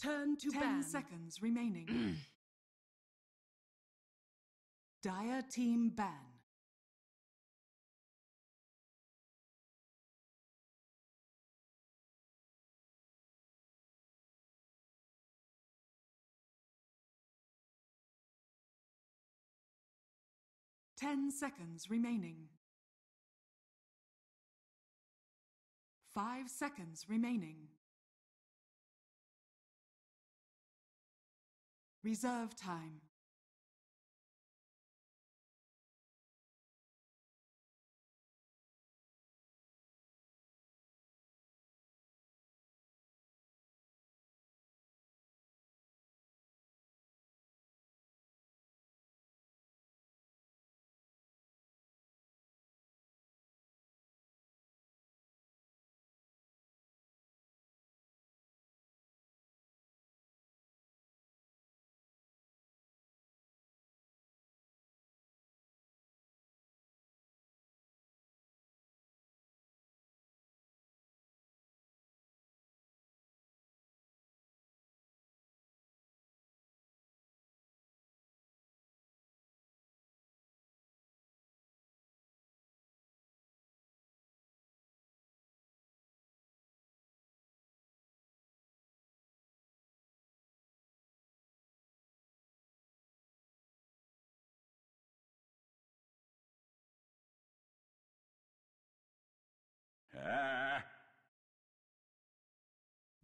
turn to 10 seconds remaining. Dire team ban. Ten seconds remaining. 5 seconds remaining. Reserve time.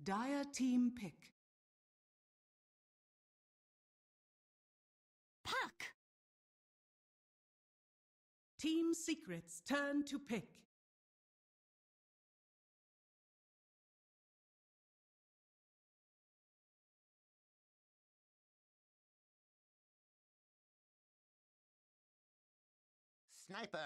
Dire team pick. Puck. Team secrets turn to pick. Sniper.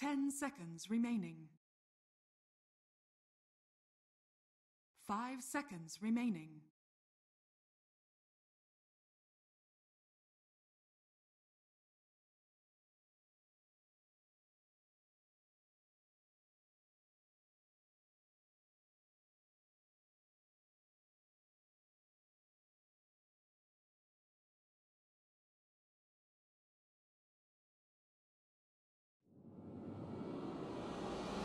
Ten seconds remaining. 5 seconds remaining.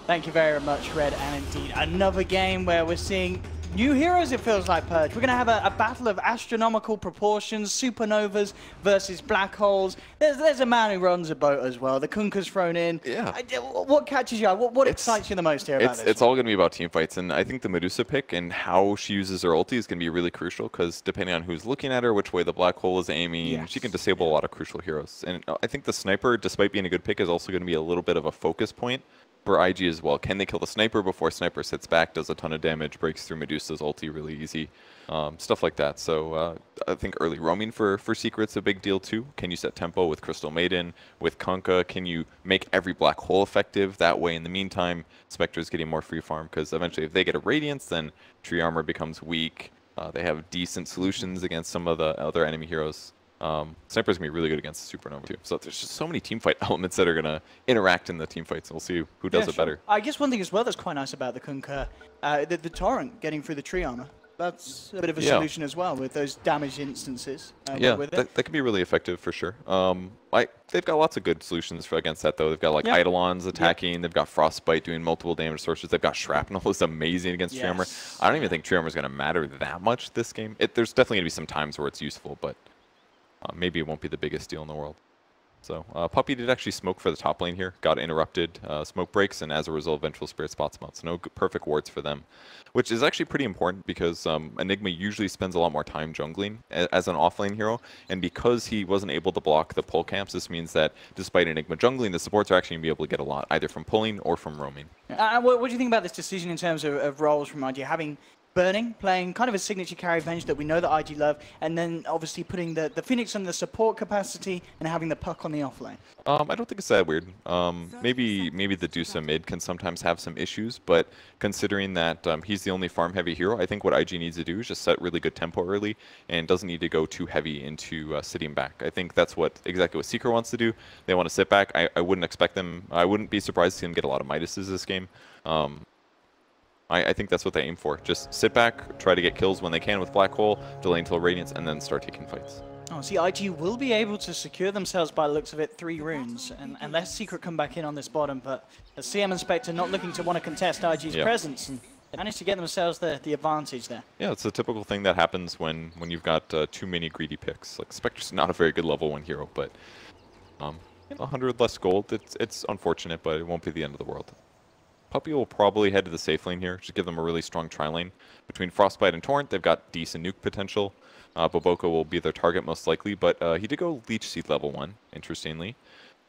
Thank you very much, Red, and indeed another game where we're seeing new heroes, it feels like, Purge. We're going to have a battle of astronomical proportions, supernovas versus black holes. There's a man who runs a boat as well. The Kunkka's thrown in. Yeah. What catches you eye? What excites you the most here about this? It's all going to be about team fights, and I think the Medusa pick and how she uses her ulti is going to be really crucial, because depending on who's looking at her, which way the black hole is aiming, she can disable a lot of crucial heroes. And I think the sniper, despite being a good pick, is also going to be a little bit of a focus point for IG as well. Can they kill the sniper before sniper sits back, does a ton of damage, breaks through Medusa's ulti really easy, stuff like that. So I think early roaming for Secret's a big deal too. Can you set tempo with Crystal Maiden, with Kunkka? Can you make every black hole effective? That way, in the meantime, Spectre's getting more free farm, because eventually if they get a Radiance, then Tree Armor becomes weak. They have decent solutions against some of the other enemy heroes. Sniper's gonna be really good against the Supernova too. So there's just so many team fight elements that are gonna interact in the team fights, and we'll see who does it better. I guess one thing as well that's quite nice about the Kunkka, the torrent getting through the tree armor. That's a bit of a solution as well with those damaged instances. That can be really effective for sure. They've got lots of good solutions against that though. They've got like Eidolons attacking. They've got Frostbite doing multiple damage sources. They've got Shrapnel is amazing against Tree Armor. I don't even think Tree Armor is going to matter that much this game. There's definitely going to be some times where it's useful, but maybe it won't be the biggest deal in the world. So Puppey did actually smoke for the top lane here, got interrupted, smoke breaks, and as a result, Vengeful Spirit spots him out. So no perfect wards for them, which is actually pretty important because Enigma usually spends a lot more time jungling as an offlane hero, and because he wasn't able to block the pull camps, this means that despite Enigma jungling, the supports are actually going to be able to get a lot, either from pulling or from roaming. What do you think about this decision in terms of roles from IG? Having Burning, playing kind of a signature carry Venge that we know that IG love, and then obviously putting the Phoenix on the support capacity and having the Puck on the offlane. I don't think it's that weird. Maybe the Dusa mid can sometimes have some issues, but considering that he's the only farm-heavy hero, I think what IG needs to do is just set really good tempo early and doesn't need to go too heavy into sitting back. I think that's exactly what Seeker wants to do. They want to sit back. I wouldn't expect them. I wouldn't be surprised to see them get a lot of Midases this game. I think that's what they aim for. Just sit back, try to get kills when they can with Black Hole, delay until Radiance, and then start taking fights. Oh, see, IG will be able to secure themselves by the looks of it 3 runes, and unless Secret come back in on this bottom, but the CM and Spectre not looking to want to contest IG's presence, and they managed to get themselves the advantage there. Yeah, it's a typical thing that happens when you've got too many greedy picks. Like, Spectre's not a very good level 1 hero, but 100 less gold, it's unfortunate, but it won't be the end of the world. Puppey will probably head to the safe lane here, just give them a really strong tri-lane. Between Frostbite and Torrent, they've got decent nuke potential. Boboka will be their target most likely, but he did go Leech Seed level 1, interestingly.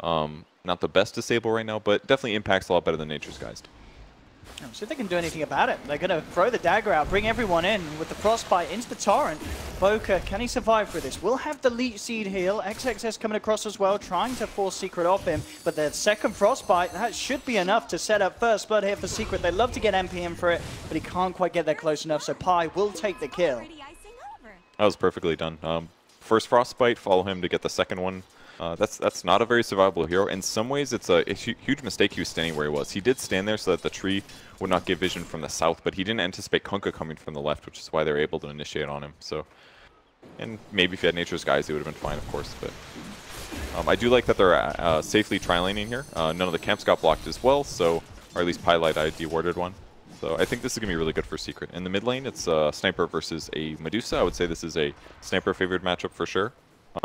Not the best disable right now, but definitely impacts a lot better than Nature's Geist. See if they can do anything about it. They're going to throw the dagger out, bring everyone in with the Frostbite into the Torrent. Boka, can he survive through this? We'll have the Leech Seed heal. XXS coming across as well, trying to force Secret off him. But the second Frostbite, that should be enough to set up first blood here for Secret. They love to get NPM for it, but he can't quite get there close enough, so Pi will take the kill. That was perfectly done. First Frostbite, follow him to get the second one. That's not a very survivable hero. In some ways, it's a huge mistake he was standing where he was. He did stand there so that the tree would not give vision from the south, but he didn't anticipate Kunkka coming from the left, which is why they were able to initiate on him. So, and maybe if he had Nature's Guise, he would have been fine, of course. But I do like that they're safely tri-laning here. None of the camps got blocked as well, so, or at least Pylite I de-warded one. So I think this is going to be really good for Secret. In the mid lane, it's a Sniper versus a Medusa. I would say this is a Sniper-favored matchup for sure.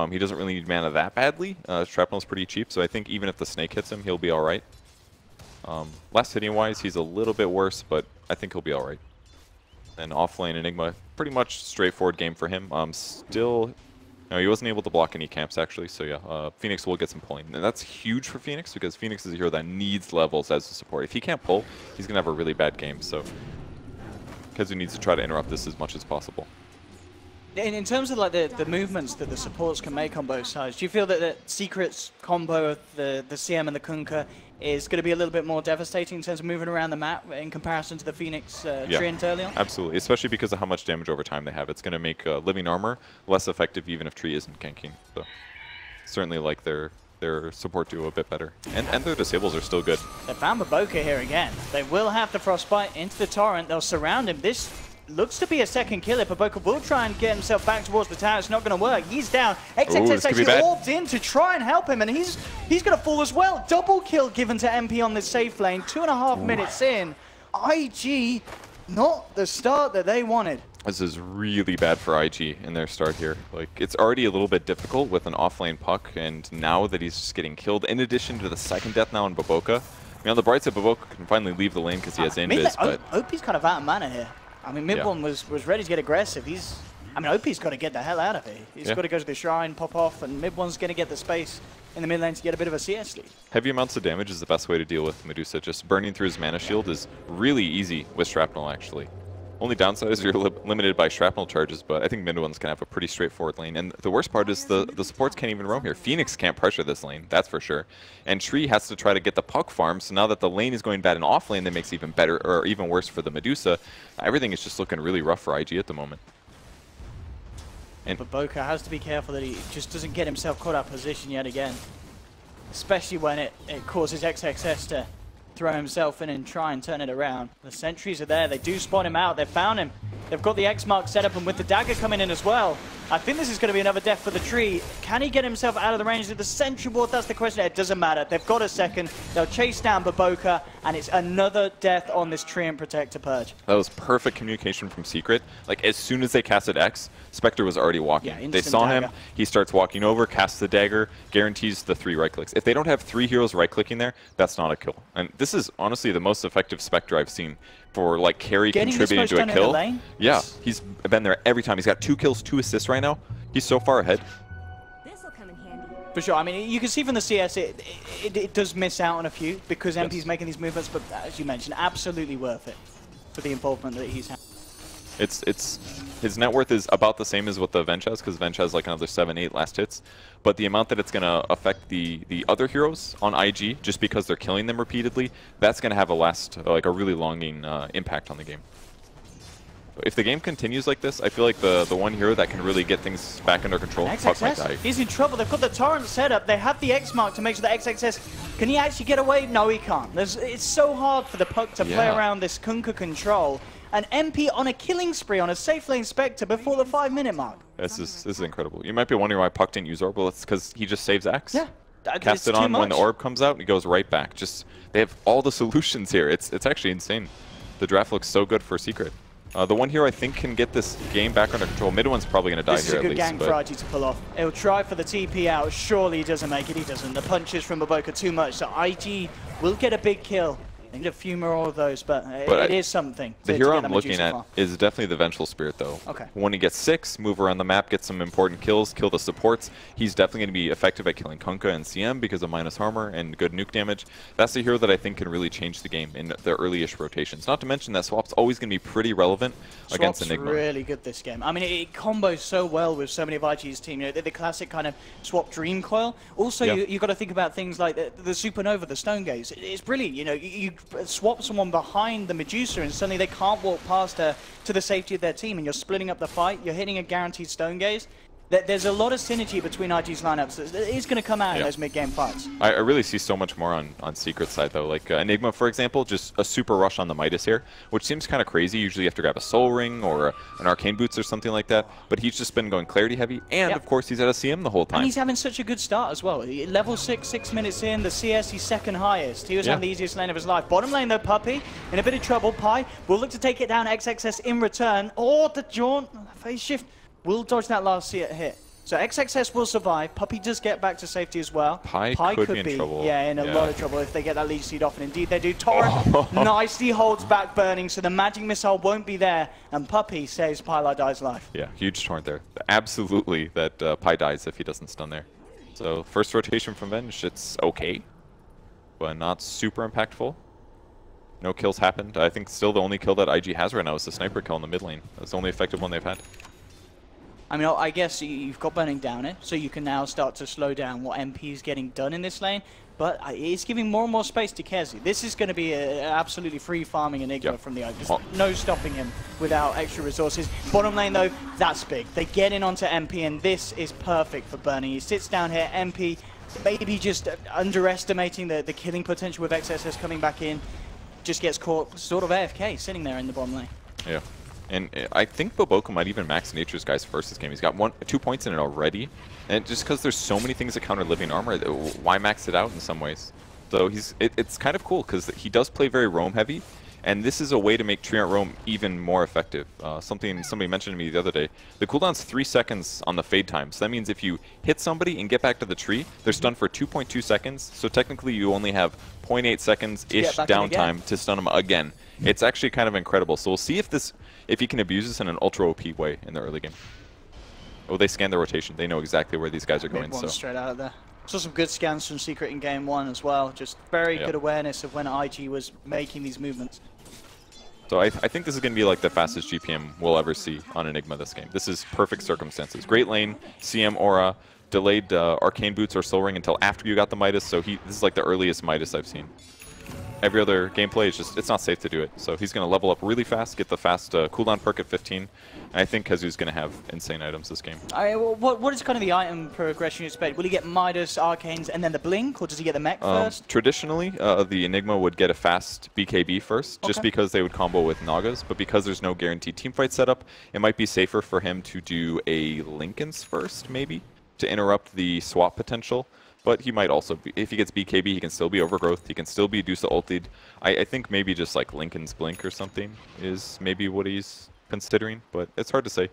He doesn't really need mana that badly. Shrapnel's pretty cheap, so I think even if the snake hits him, he'll be alright. Last hitting-wise, he's a little bit worse, but I think he'll be alright. And offlane Enigma, pretty much straightforward game for him. No, he wasn't able to block any camps, actually, so yeah, Phoenix will get some pulling. And that's huge for Phoenix, because Phoenix is a hero that needs levels as a support. If he can't pull, he's going to have a really bad game, so KheZu needs to try to interrupt this as much as possible. In terms of like the movements that the supports can make on both sides, do you feel that the Secret's combo of the CM and the Kunkka is going to be a little bit more devastating in terms of moving around the map in comparison to the Phoenix Treant early on? Absolutely, especially because of how much damage over time they have. It's going to make Living Armor less effective even if Tree isn't ganking. So certainly like their support duo a bit better. And their disables are still good. They found Boboka here again. They will have the Frostbite into the Torrent. They'll surround him. This looks to be a second kill. If Boboka will try and get himself back towards the tower, it's not going to work. He's down. XXS actually orbed in to try and help him, and he's going to fall as well. Double kill given to MP on the safe lane. 2.5 minutes in. IG, not the start that they wanted. This is really bad for IG in their start here. Like, it's already a little bit difficult with an offlane Puck, and now that he's just getting killed, in addition to the second death now on Boboka. I mean, on the bright side, Boboka can finally leave the lane because he has invis, but OP's kind of out of mana here. I mean, Mid-1 was ready to get aggressive. OP's got to get the hell out of here. He's got to go to the shrine, pop off, and Mid-1's going to get the space in the mid lane to get a bit of a CS lead. Heavy amounts of damage is the best way to deal with Medusa. Just burning through his mana shield is really easy with Shrapnel, actually. Only downside is you're limited by Shrapnel charges, but I think Mid-1's going to have a pretty straightforward lane. And the worst part is the supports can't even roam here. Phoenix can't pressure this lane, that's for sure. And Tree has to try to get the Puck farm, so now that the lane is going bad in off lane, that makes it even better, or even worse for the Medusa. Everything is just looking really rough for IG at the moment. And Boboka has to be careful that he just doesn't get himself caught out of position yet again. Especially when it causes XXS to throw himself in and try and turn it around. The sentries are there. They do spot him out. They found him They've got the X mark set up, and with the dagger coming in as well, I think this is going to be another death for the tree. Can he get himself out of the range of the sentry ward? That's the question. It doesn't matter. They've got a second. They'll chase down Baboka, and it's another death on this tree and protector purge. That was perfect communication from Secret. Like, as soon as they casted X, Spectre was already walking. Yeah, they saw dagger. him. He starts walking over, casts the dagger, guarantees the 3 right clicks. If they don't have 3 heroes right-clicking there, that's not a kill. And this is honestly the most effective Spectre I've seen for like carry contributing to a kill. Yeah, he's been there every time. He's got 2 kills, 2 assists right now. He's so far ahead. This'll come in handy. For sure. I mean, you can see from the CS it does miss out on a few because MP's making these movements, but as you mentioned, absolutely worth it for the involvement that he's had. His net worth is about the same as what the Vench has, because Vench has like another 7-8 last hits. But the amount that it's going to affect the other heroes on IG, just because they're killing them repeatedly, that's going to have a really longing impact on the game. If the game continues like this, I feel like the one hero that can really get things back under control, Puck might die. He's in trouble. They've got the torrent set up. They have the X mark to make sure that XXS, can he actually get away? No, he can't. It's so hard for the Puck to play around this Kunkka control. An MP on a killing spree on a safe lane Spectre before the 5-minute mark. This is incredible. You might be wondering why Puck didn't use Orb. Well, it's because he just saves X. Yeah. Cast it on when the Orb comes out, and he goes right back. They have all the solutions here. It's actually insane. The draft looks so good for Secret. The one hero I think can get this game back under control. Mid one's probably going to die here at least. This is a good gank for IG to pull off. He'll try for the TP out. Surely he doesn't make it. He doesn't. The punches from Baboka too much. So IG will get a big kill. They need a few more of those, but it is something. The hero I'm looking at is definitely the Vengeful Spirit, though. Okay. When he gets 6, move around the map, get some important kills, kill the supports. He's definitely going to be effective at killing Kunkka and CM because of minus armor and good nuke damage. That's the hero that I think can really change the game in the early-ish rotations. Not to mention that Swap's always going to be pretty relevant against Enigma. Swap's really good this game. I mean, it combos so well with so many of IG's team. You know, the classic kind of Swap Dream Coil. Also, you've got to think about things like the Supernova, the Stone Gaze. It's brilliant. You know, you swap someone behind the Medusa and suddenly they can't walk past her to the safety of their team, and you're splitting up the fight, you're hitting a guaranteed Stone Gaze. There's a lot of synergy between IG's lineups that is going to come out in those mid-game fights. I really see so much more on Secret side, though. Like Enigma, for example, just a super rush on the Midas here, which seems kind of crazy. Usually you have to grab a Soul Ring or an Arcane Boots or something like that, but he's just been going Clarity heavy, and of course he's at a CM the whole time. And he's having such a good start as well. Level 6 minutes in, the CS he's second highest. He was having the easiest lane of his life. Bottom lane though, Puppey, in a bit of trouble. Pi will look to take it down, XXS in return. Oh, the jaunt, phase shift, will dodge that last hit. So XXS will survive. Puppey does get back to safety as well. Pi could be in trouble. Yeah, in a lot of trouble if they get that lead seed off, and indeed they do. Torrent nicely holds back Burning, so the magic missile won't be there, and Puppey saves Pi dies life. Yeah, huge torrent there. Absolutely that Pi dies if he doesn't stun there. So first rotation from Venge, it's okay, but not super impactful. No kills happened. I think still the only kill that IG has right now is the sniper kill in the mid lane. That's the only effective one they've had. I mean, I guess you've got Burning down it, so you can now start to slow down what MP is getting done in this lane, but it's giving more and more space to KheZu. This is going to be an absolutely free farming Enigma from the There's no stopping him without extra resources. Bottom lane, though, that's big. They get in onto MP, and this is perfect for Burning. He sits down here, MP maybe just underestimating the killing potential with XSS coming back in, just gets caught sort of AFK, sitting there in the bottom lane. Yeah. And I think Baboka might even max Nature's Guys first this game. He's got 2 points in it already. And just because there's so many things that counter living armor, why max it out in some ways? So it's kind of cool because he does play very roam heavy. And this is a way to make Treant Roam even more effective. Something somebody mentioned to me the other day. The cooldown's 3 seconds on the fade time. So that means if you hit somebody and get back to the tree, they're stunned for 2.2 seconds. So technically you only have 0.8 seconds-ish downtime to stun them again. It's actually kind of incredible. So we'll see if he can abuse this in an ultra OP way in the early game. Oh, they scan the rotation. They know exactly where these guys are going. So straight out of there. Saw some good scans from Secret in game 1 as well. Just very good awareness of when IG was making these movements. So I think this is going to be like the fastest GPM we'll ever see on Enigma this game. This is perfect circumstances. Great lane, CM Aura, delayed Arcane Boots or Soul Ring until after you got the Midas. So this is like the earliest Midas I've seen. every other gameplay, it's not safe to do it. So he's going to level up really fast, get the fast cooldown perk at 15. I think KheZu's going to have insane items this game. Well, what is kind of the item progression you expect? Will he get Midas, Arcanes, and then the Blink, or does he get the mech first? Traditionally, the Enigma would get a fast BKB first, just because they would combo with Nagas. But because there's no guaranteed teamfight setup, it might be safer for him to do a Linken's first, maybe, to interrupt the swap potential. But he might also be, if he gets BKB, he can still be Overgrowth, he can still be Dusa ultied. I think maybe just like Linken's Blink or something is maybe what he's considering, but it's hard to say.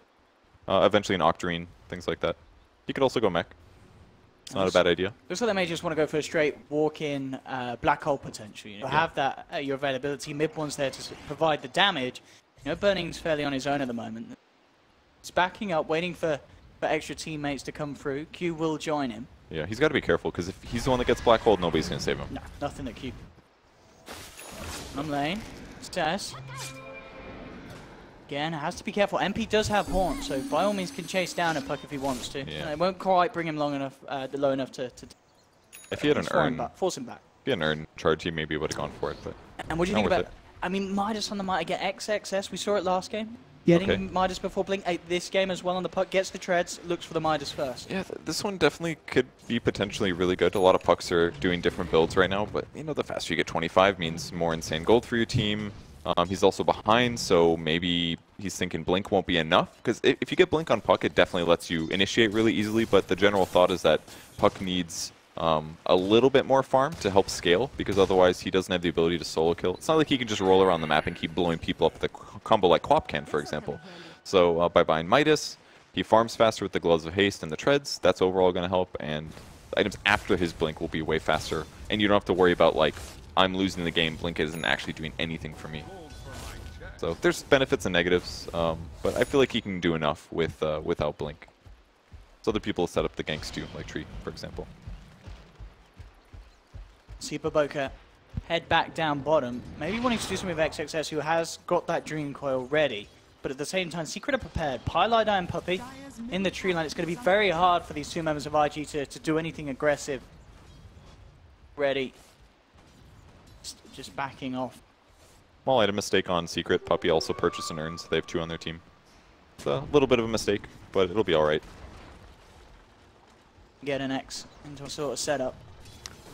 Eventually an Octarine, things like that. He could also go mech. It's not a bad idea. Looks like they may just want to go for a straight walk-in black hole potential. You know, have that at your availability. Mid one's there to provide the damage. You know, Burning's fairly on his own at the moment. He's backing up, waiting for extra teammates to come through. Q will join him. Yeah, he's got to be careful, because if he's the one that gets black hole, nobody's going to save him. No, nothing that Q. On lane. Stas. Again, has to be careful. MP does have Haunt, so by all means can chase down a Puck if he wants to. Yeah. It won't quite bring him low enough to if he had an urn, force him back. If he had an urn charge, he maybe would have gone for it. But and what do you think about? I mean, Midas on the might get XXS. We saw it last game. Getting Midas before Blink. This game as well on the Puck. Gets the treads, looks for the Midas first. Yeah, this one definitely could be potentially really good. A lot of Pucks are doing different builds right now, but you know, the faster you get 25 means more insane gold for your team. He's also behind, so maybe he's thinking Blink won't be enough. Because if you get Blink on Puck, it definitely lets you initiate really easily, but the general thought is that Puck needs a little bit more farm to help scale, because otherwise he doesn't have the ability to solo kill. It's not like he can just roll around the map and keep blowing people up with a combo like Quap can, for example. So by buying Midas, he farms faster with the Gloves of Haste and the Treads. That's overall going to help, and items after his Blink will be way faster. And you don't have to worry about, like, I'm losing the game, Blink isn't actually doing anything for me. So there's benefits and negatives, but I feel like he can do enough with without Blink. So other people set up the ganks too, like Tree, for example. Super Boca head back down bottom, maybe wanting to do something with XXS, who has got that Dream Coil ready, but at the same time, Secret are prepared. Pylite and Puppey in the tree line. It's going to be very hard for these two members of IG to do anything aggressive. Ready. Just backing off. Small item mistake on Secret. Puppey also purchased an urn, so they have 2 on their team. It's a little bit of a mistake, but it'll be alright. Get an X into a sort of setup.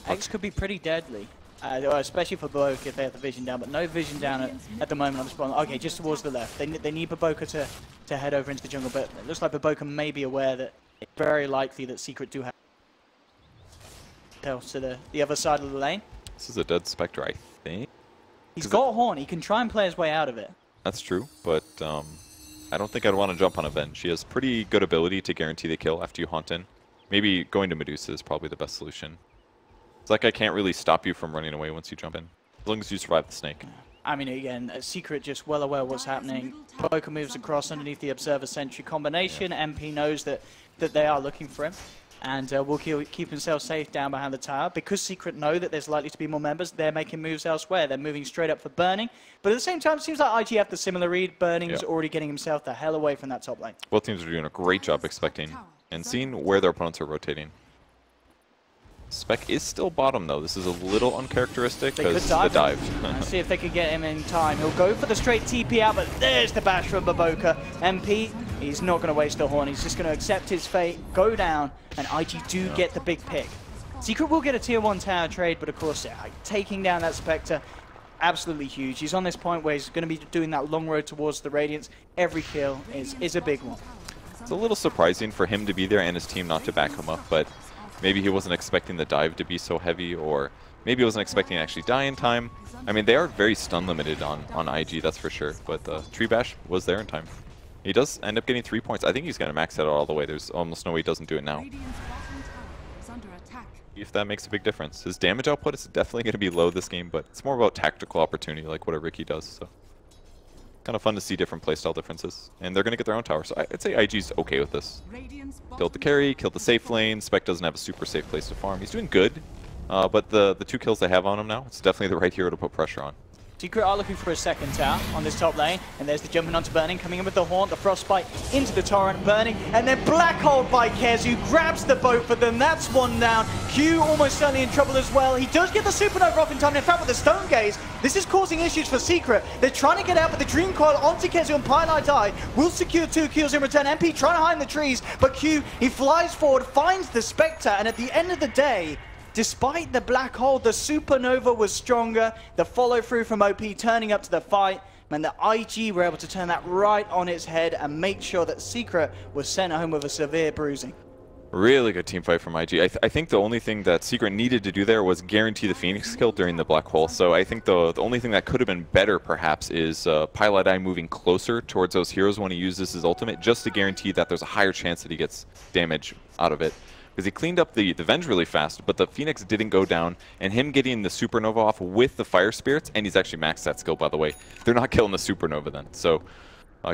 X could be pretty deadly, especially for Baboka if they have the vision down, but no vision down at the moment on the spawn. Okay, just towards the left. They need Baboka to head over into the jungle, but it looks like Baboka may be aware that it's very likely that Secret do have to the other side of the lane. This is a dead Spectre, I think. He's got Horn. He can try and play his way out of it. That's true, but I don't think I'd want to jump on a Ven. She has pretty good ability to guarantee the kill after you haunt in. Maybe going to Medusa is probably the best solution. It's like I can't really stop you from running away once you jump in, as long as you survive the snake. I mean, again, Secret just well aware of what's happening. Baboka moves across underneath the Observer Sentry combination. Yeah. MP knows that they are looking for him, and will keep himself safe down behind the tower. Because Secret know that there's likely to be more members, they're making moves elsewhere. They're moving straight up for Burning, but at the same time, it seems like IG have the similar read. Burning's already getting himself the hell away from that top lane. Both teams are doing a great job expecting and seeing where their opponents are rotating. Spec is still bottom, though. This is a little uncharacteristic because the dive. Let's see if they can get him in time. He'll go for the straight TP out, but there's the bash from Baboka. MP, he's not going to waste the horn. He's just going to accept his fate, go down, and IG do get the big pick. Secret will get a tier 1 tower trade, but of course, taking down that Spectre, absolutely huge. He's on this point where he's going to be doing that long road towards the Radiance. Every kill is a big one. It's a little surprising for him to be there and his team not to back him up, but maybe he wasn't expecting the dive to be so heavy, or maybe he wasn't expecting to actually die in time. I mean, they are very stun limited on IG, that's for sure, but the Tree Bash was there in time. He does end up getting 3 points. I think he's going to max that out all the way. There's almost no way he doesn't do it now. If that makes a big difference. His damage output is definitely going to be low this game, but it's more about tactical opportunity, like what a Riki does. So kind of fun to see different playstyle differences. And they're going to get their own tower, so I'd say IG's okay with this. Killed the carry, killed the safe lane. Spec doesn't have a super safe place to farm. He's doing good, but the 2 kills they have on him now, it's definitely the right hero to put pressure on. Secret are looking for a second tower on this top lane, and there's the jumping onto Burning, coming in with the Haunt, the Frostbite into the Torrent, Burning, and then Black Hole by KheZu, grabs the both of them, that's one down. Q almost certainly in trouble as well. He does get the Supernova off in time, and in fact with the Stone Gaze, this is causing issues for Secret. They're trying to get out, but the Dream Coil onto KheZu and Pylite Eye will secure 2 kills in return. MP trying to hide in the trees, but Q, he flies forward, finds the Spectre, and at the end of the day, despite the Black Hole, the Supernova was stronger. The follow-through from OP turning up to the fight, and the IG were able to turn that right on its head and make sure that Secret was sent home with a severe bruising. Really good team fight from IG. I think the only thing that Secret needed to do there was guarantee the Phoenix kill during the Black Hole. So I think the only thing that could have been better, perhaps, is Pylite Eye moving closer towards those heroes when he uses his ultimate, just to guarantee that there's a higher chance that he gets damage out of it. Because he cleaned up the Venge really fast, but the Phoenix didn't go down, and him getting the Supernova off with the Fire Spirits, and he's actually maxed that skill, by the way. They're not killing the Supernova then. So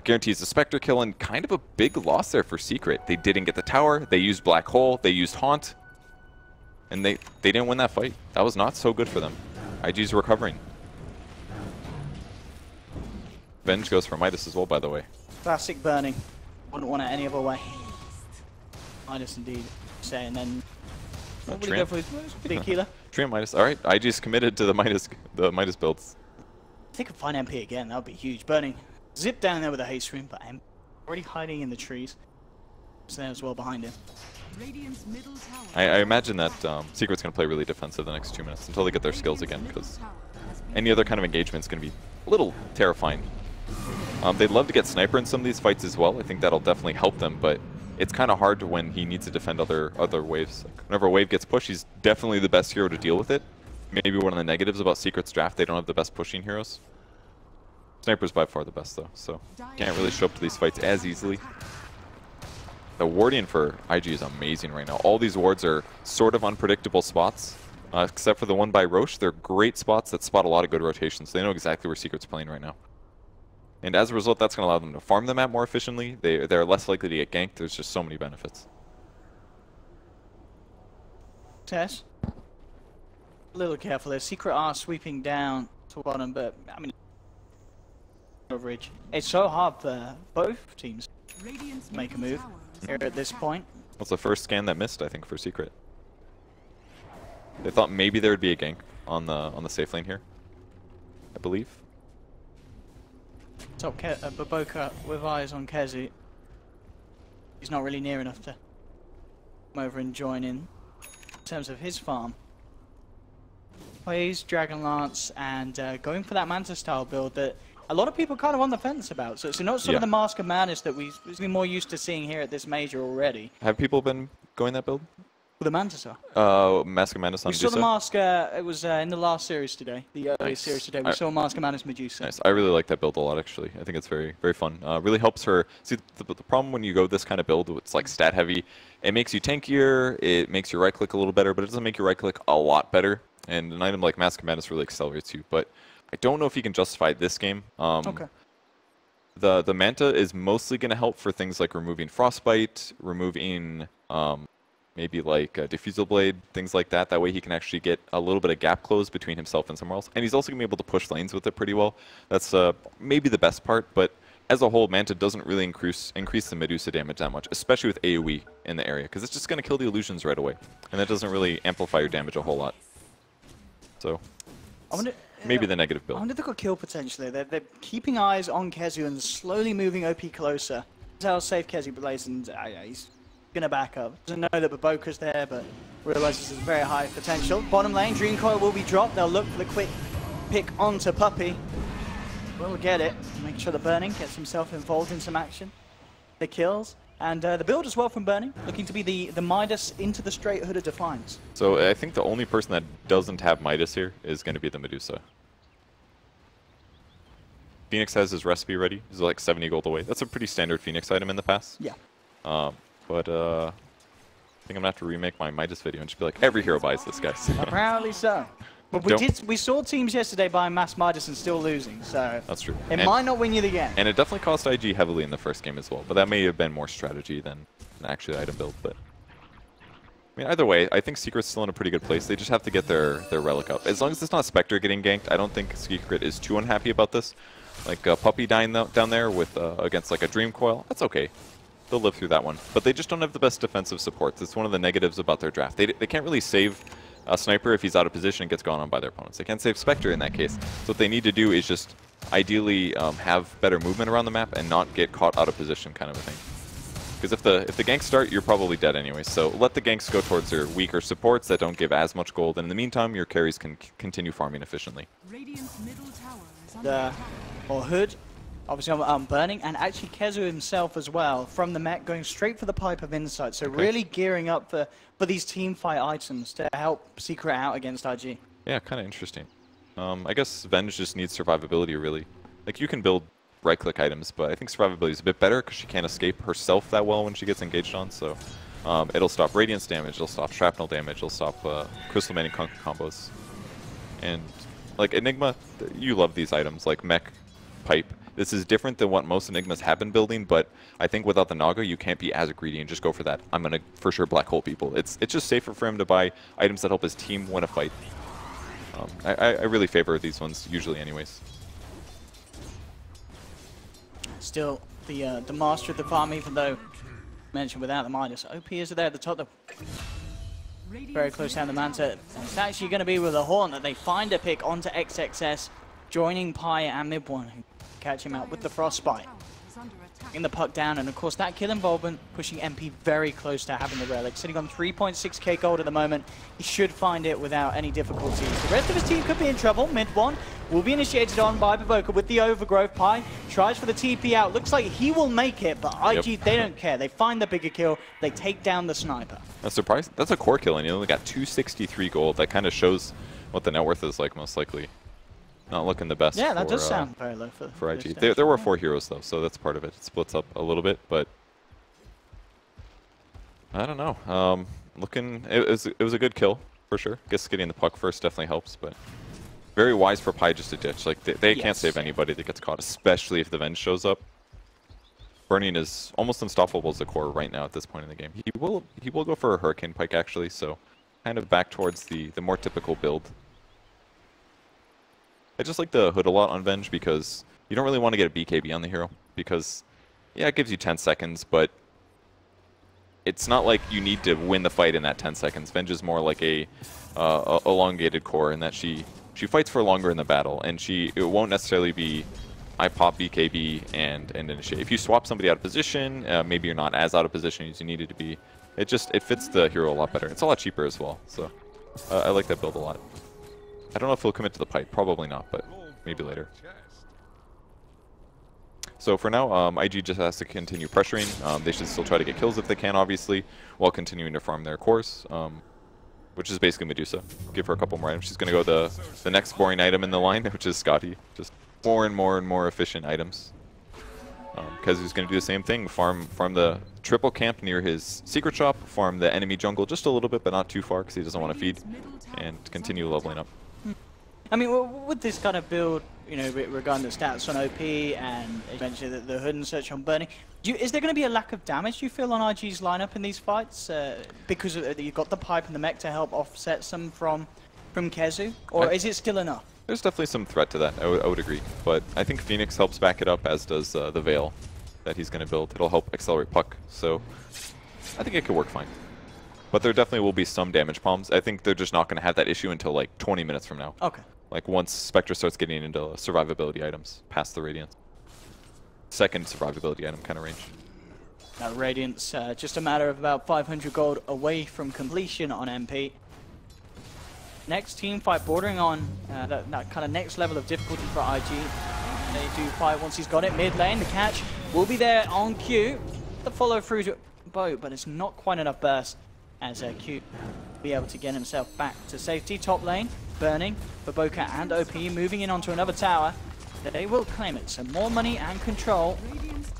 guarantees the Spectre kill, and kind of a big loss there for Secret. They didn't get the tower, they used Black Hole, they used Haunt, and they didn't win that fight. That was not so good for them. IG's recovering. Venge goes for Midas as well, by the way. Classic Burning. Wouldn't want it any other way. Midas indeed. Say, and then what would he go for? Big healer. Treant Midas. All right, IG's committed to the Midas builds. If they could find MP again, that would be huge. Burning, zip down there with a haste screen, but I'm already hiding in the trees. It's there as well behind him. I imagine that Secret's going to play really defensive the next 2 minutes until they get their skills again, because any other kind of engagement is going to be a little terrifying. They'd love to get Sniper in some of these fights as well. I think that'll definitely help them, but it's kind of hard when he needs to defend other waves. Like, whenever a wave gets pushed, he's definitely the best hero to deal with it. Maybe one of the negatives about Secret's draft, they don't have the best pushing heroes. Sniper's by far the best though, so can't really show up to these fights as easily. The warding for IG is amazing right now. All these wards are sort of unpredictable spots, except for the one by Roche. They're great spots that spot a lot of good rotations. They know exactly where Secret's playing right now. And as a result, that's going to allow them to farm the map more efficiently. They're less likely to get ganked. There's just so many benefits. Tess, a little careful there. Secret are sweeping down to bottom, but I mean, coverage. It's so hard for both teams to make a move here at this point. That's the first scan that missed, I think, for Secret. They thought maybe there would be a gank on the safe lane here, I believe. Top Baboka with eyes on KheZu. He's not really near enough to come over and join in terms of his farm. Plays Dragon Lance and going for that Manta style build that a lot of people kind of on the fence about. So it's not sort of the Mask of Madness that we've been more used to seeing here at this major already. Have people been going that build? The Manta style. Mask of Madness on Medusa? We saw the Mask, it was in the last series today, the earliest series today. We saw Mask of Madness Medusa. Nice. I really like that build a lot, actually. I think it's very, very fun. Really helps her. See, the problem when you go this kind of build, it's like stat heavy. It makes you tankier, it makes your right click a little better, but it doesn't make your right click a lot better. And an item like Mask of Madness really accelerates you. But I don't know if you can justify this game. Okay. The Manta is mostly going to help for things like removing Frostbite, removing maybe like Diffusal Blade, things like that. That way he can actually get a little bit of gap close between himself and somewhere else. And he's also going to be able to push lanes with it pretty well. That's maybe the best part, but as a whole, Manta doesn't really increase the Medusa damage that much, especially with AoE in the area, because it's just going to kill the illusions right away. And that doesn't really amplify your damage a whole lot. So, maybe the negative build. I wonder if they've got kill potentially. They're keeping eyes on KheZu and slowly moving OP closer. That's how safe KheZu plays, and he's going to back up. Doesn't know that Baboka's there, but realizes there's very high potential. Bottom lane, Dream Coil will be dropped. They'll look for the quick pick onto Puppey. We'll get it. Make sure the Burning gets himself involved in some action. The kills. And the build as well from Burning, looking to be the Midas into the straight hood of Defiance. So I think the only person that doesn't have Midas here is going to be the Medusa. Phoenix has his recipe ready. He's like 70 gold away. That's a pretty standard Phoenix item in the past. Yeah. But I think I'm going to have to remake my Midas video and just be like, every hero buys this, guys. Apparently so. But we saw teams yesterday buying Mass Midas and still losing, so that's true. It might not win you the game. And it definitely cost IG heavily in the first game as well, but that may have been more strategy than actually item build. But I mean, either way, I think Secret's still in a pretty good place. They just have to get their Relic up. As long as it's not Spectre getting ganked, I don't think Secret is too unhappy about this. Like Puppey dying down there with against like a Dream Coil, that's okay. They'll live through that one. But they just don't have the best defensive supports. It's one of the negatives about their draft. They can't really save a Sniper if he's out of position and gets gone on by their opponents. They can't save Spectre in that case. So what they need to do is just ideally have better movement around the map and not get caught out of position kind of a thing. Because if the ganks start, you're probably dead anyway. So let the ganks go towards their weaker supports that don't give as much gold. And in the meantime, your carries can continue farming efficiently. Or Hood, obviously burning, and actually KheZu himself as well from the mech going straight for the Pipe of Insight. So really gearing up for these team fight items to help Secret out against IG. Yeah, kind of interesting. I guess Venge just needs survivability really. Like you can build right-click items, but I think survivability is a bit better because she can't escape herself that well when she gets engaged on, so it'll stop Radiance damage, it'll stop Shrapnel damage, it'll stop Crystal Maning combos. And, like, Enigma, you love these items, like Mech, Pipe. This is different than what most Enigmas have been building, but I think without the Naga, you can't be as greedy and just go for that. I'm going to, for sure, black hole people. It's just safer for him to buy items that help his team win a fight. I really favor these ones, usually anyways. Still the master of the farm, even though mentioned without the minus. OP is there at the top, though. Very close down the Manta. It's actually going to be with the Horn that they find a pick onto XXS, joining Pi and Mid1, who catch him out with the Frostbite. In the puck down, and of course that kill involvement pushing MP very close to having the relic. Sitting on 3.6k gold at the moment. He should find it without any difficulties. The rest of his team could be in trouble. Mid1 will be initiated on by Bavoka with the overgrowth. Pi tries for the TP out. Looks like he will make it, but IG, they don't care. They find the bigger kill. They take down the Sniper. That's surprising. That's a core kill, and you only got 263 gold. That kind of shows what the net worth is like, most likely. Not looking the best. Yeah, that does sound very low for IG. There were 4 heroes though, so that's part of it. It splits up a little bit, but I don't know. Looking, it was a good kill for sure. Guess getting the puck first definitely helps, but very wise for Pi just to ditch. Like they can't save anybody that gets caught, especially if the Venge shows up. Burning is almost unstoppable as a core right now at this point in the game. He will go for a Hurricane Pike actually, so kind of back towards the more typical build. I just like the Hood a lot on Venge because you don't really want to get a BKB on the hero because, yeah, it gives you 10 seconds, but it's not like you need to win the fight in that 10 seconds. Venge is more like a elongated core in that she fights for longer in the battle, and it won't necessarily be I pop BKB and initiate. If you swap somebody out of position, maybe you're not as out of position as you needed to be. It fits the hero a lot better. It's a lot cheaper as well, so I like that build a lot. I don't know if he'll commit to the pipe. Probably not, but maybe later. So for now, IG just has to continue pressuring. They should still try to get kills if they can, obviously, while continuing to farm their cores, which is basically Medusa. Give her a couple more items. She's going to go the next boring item in the line, which is Scotty. Just more and more efficient items. KheZu's going to do the same thing. Farm the triple camp near his secret shop. Farm the enemy jungle just a little bit, but not too far because he doesn't want to feed. And continue leveling up. I mean, with this kind of build, you know, regarding the stats on OP and eventually the Hood and such on Burning, is there going to be a lack of damage, you feel, on IG's lineup in these fights? Because you've got the Pipe and the mech to help offset some from KheZu? Or is it still enough? There's definitely some threat to that, I would agree. But I think Phoenix helps back it up, as does the Veil that he's going to build. It'll help accelerate puck, so I think it could work fine. But there definitely will be some damage palms. I think they're just not going to have that issue until like 20 minutes from now. Okay. Like once Spectre starts getting into survivability items past the Radiance. Second survivability item kind of range. Now Radiance, just a matter of about 500 gold away from completion on MP. Next team fight bordering on that kind of next level of difficulty for IG. They do fight once he's got it. Mid lane, the catch will be there on Q. The follow through to boat, but it's not quite enough burst as Q will be able to get himself back to safety. Top lane, Burning, Bavoka and OP moving in onto another tower. They will claim it. So more money and control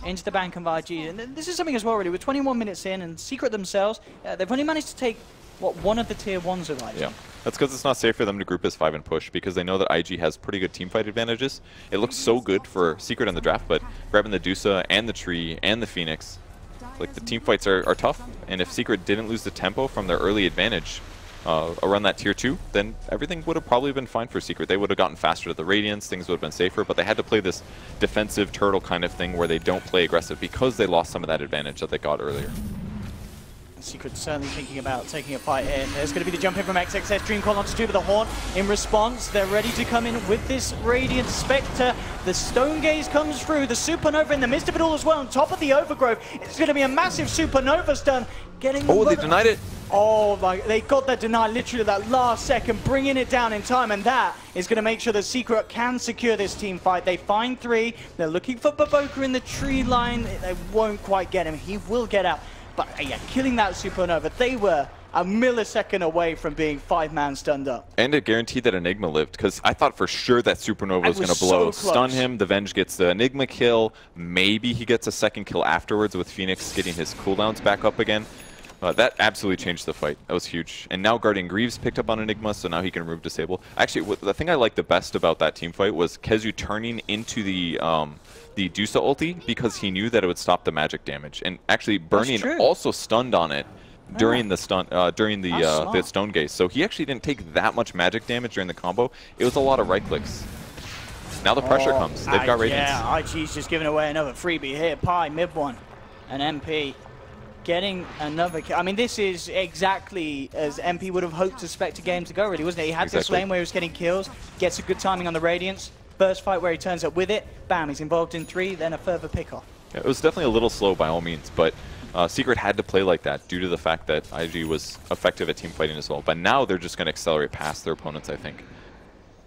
into the bank of IG. And this is something as well, really. We're 21 minutes in, and Secret themselves, they've only managed to take, what, one of the tier 1s of IG. Yeah, that's because it's not safe for them to group as 5 and push, because they know that IG has pretty good teamfight advantages. It looks so good for Secret in the draft, but grabbing the Dusa and the Tree and the Phoenix, Like, the team fights are tough, and if Secret didn't lose the tempo from their early advantage around that tier 2, then everything would have probably been fine for Secret. They would have gotten faster to the Radiance, things would have been safer, but they had to play this defensive turtle kind of thing where they don't play aggressive because they lost some of that advantage that they got earlier. Secret certainly thinking about taking a fight in. There's going to be the jump in from XXS. Dream Call onto 2 with the Horn. In response, they're ready to come in with this Radiant Spectre. The Stone Gaze comes through. The Supernova in the midst of it all as well. On top of the Overgrowth, it's going to be a massive Supernova stun. Oh, they denied it. Oh, like they got that deny literally that last second, bringing it down in time, and that is going to make sure that Secret can secure this team fight. They find 3. They're looking for Baboka in the tree line. They won't quite get him. He will get out. But yeah, killing that Supernova, they were a millisecond away from being 5-man stunned up. And it guaranteed that Enigma lived, because I thought for sure that Supernova was going to blow, stun him, the Venge gets the Enigma kill, maybe he gets a second kill afterwards with Phoenix getting his cooldowns back up again. That absolutely changed the fight. That was huge. And now Guardian Greaves picked up on Enigma, so now he can remove Disable. Actually, the thing I liked the best about that team fight was KheZu turning into the Dusa ulti because he knew that it would stop the magic damage. And actually, Burning also stunned on it during the Stone Gaze. So he actually didn't take that much magic damage during the combo. It was a lot of right clicks. Now the pressure comes. They've got Radiance. Yeah, IG's just giving away another freebie here. Pi, mid one, and MP. Getting another kill. I mean, this is exactly as MP would have hoped to expect a game to go, really, wasn't it? He had this lane where he was getting kills, gets a good timing on the Radiance, burst fight where he turns up with it, bam, he's involved in 3, then a further pick-off. Yeah, it was definitely a little slow by all means, but Secret had to play like that due to the fact that IG was effective at team fighting as well. But now they're just going to accelerate past their opponents, I think.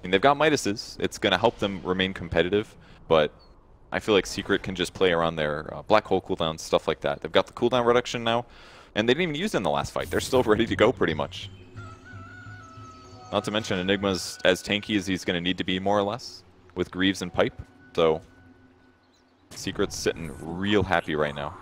And they've got Midas's. It's going to help them remain competitive, but I feel like Secret can just play around their black hole cooldowns, stuff like that. They've got the cooldown reduction now, and they didn't even use it in the last fight. They're still ready to go, pretty much. Not to mention Enigma's as tanky as he's going to need to be, more or less, with Greaves and Pipe. So, Secret's sitting real happy right now.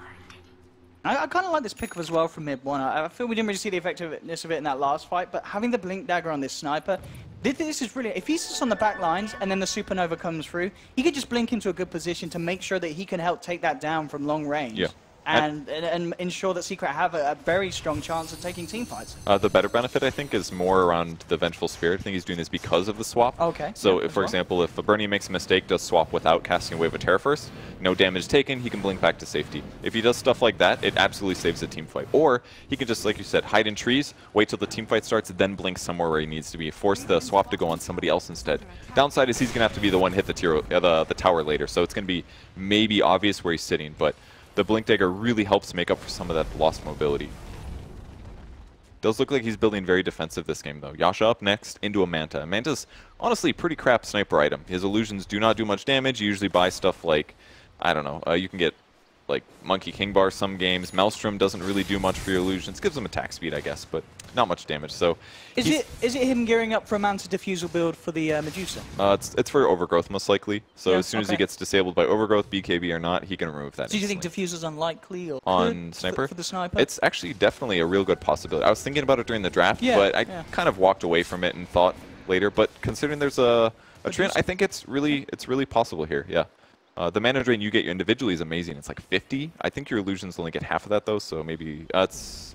I kind of like this pick-up as well from mid one. I feel we didn't really see the effectiveness of it in that last fight, but having the Blink Dagger on this sniper, this is really, if he's just on the back lines and then the Supernova comes through, he could just blink into a good position to make sure that he can help take that down from long range. Yeah. And ensure that Secret have a very strong chance of taking team fights. The better benefit, I think, is more around the Vengeful Spirit. I think he's doing this because of the swap. Okay. So, if, for example, if Bernie makes a mistake, does swap without casting a Wave of Terror first, no damage taken, he can blink back to safety. If he does stuff like that, it absolutely saves a team fight. Or, he can just, like you said, hide in trees, wait till the team fight starts, then blink somewhere where he needs to be. Force the swap to go on somebody else instead. Downside is he's going to have to be the one hit the tower later, so it's going to be maybe obvious where he's sitting, but the Blink Dagger really helps make up for some of that lost mobility. Does look like he's building very defensive this game, though. Yasha up next into a Manta. Manta's honestly pretty crap sniper item. His illusions do not do much damage. You usually buy stuff like, I don't know, you can get like Monkey King Bar some games. Maelstrom doesn't really do much for your illusions. Gives him attack speed, I guess, but not much damage. So is it him gearing up for a Manta Diffusal build for the Medusa? It's for Overgrowth, most likely. So as soon as he gets disabled by Overgrowth, BKB or not, he can remove that. So do you think Diffusal's unlikely or on Sniper? For the Sniper? It's actually definitely a real good possibility. I was thinking about it during the draft, but I kind of walked away from it and thought later. But considering there's a trend, I think it's really possible here. Yeah. The mana drain you get individually is amazing. It's like 50. I think your illusions only get half of that, though, so maybe it's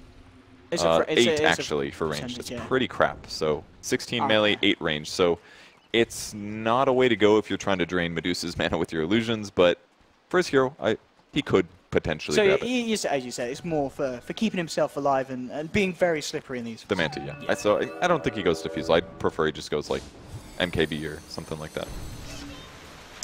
8 actually for range. It's pretty crap. So 16 melee, 8 range. So it's not a way to go if you're trying to drain Medusa's mana with your illusions, but for his hero, he could potentially grab it. So as you said, it's more for keeping himself alive and being very slippery in these. The Manta, yeah. So I don't think he goes Diffusal. I'd prefer he just goes like MKB or something like that.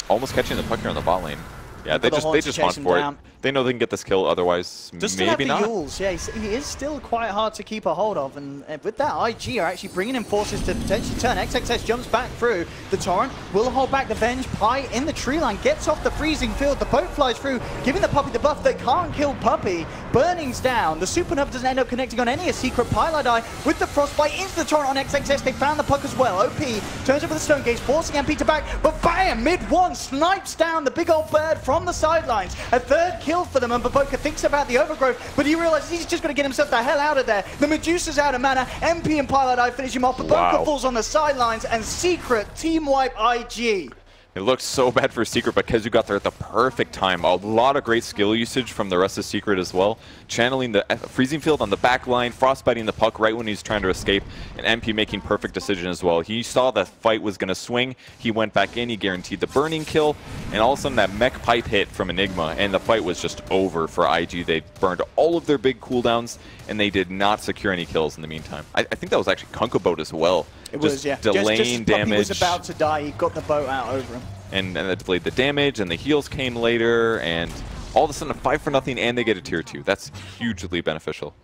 Almost catching the puck here on the bot lane. Yeah, they just want for it. They know they can get this kill, otherwise maybe not. Yules. Yeah, he is still quite hard to keep a hold of, and with that, IG are actually bringing in forces to potentially turn. XXS jumps back through. The Torrent will hold back the Venge. Pi in the tree line, gets off the freezing field. The boat flies through, giving the Puppey the buff that can't kill Puppey. Burning's down. The Supernova doesn't end up connecting on any. A secret Pilot Eye with the Frostbite into the Torrent on XXS. They found the puck as well. OP turns over the Stone Gaze, forcing MP to back, but bam! Mid-1 snipes down the big old bird from the sidelines. A third kill for them, and Baboka thinks about the Overgrowth, but he realizes he's just going to get himself the hell out of there. The Medusa's out of mana. MP and Pilot Eye finish him off. Baboka falls on the sidelines, and Secret team wipe IG. It looked so bad for Secret, but KheZu got there at the perfect time. A lot of great skill usage from the rest of Secret as well. Channeling the freezing field on the back line, frostbiting the puck right when he's trying to escape, and MP making perfect decision as well. He saw the fight was going to swing. He went back in, he guaranteed the burning kill, and all of a sudden that mech pipe hit from Enigma, and the fight was just over for IG. They burned all of their big cooldowns, and they did not secure any kills in the meantime. I think that was actually Kunko as well. It was, yeah. Delaying damage. He was about to die. He got the boat out over him. And that delayed the damage, and the heals came later, and all of a sudden a 5-0, and they get a tier 2. That's hugely beneficial.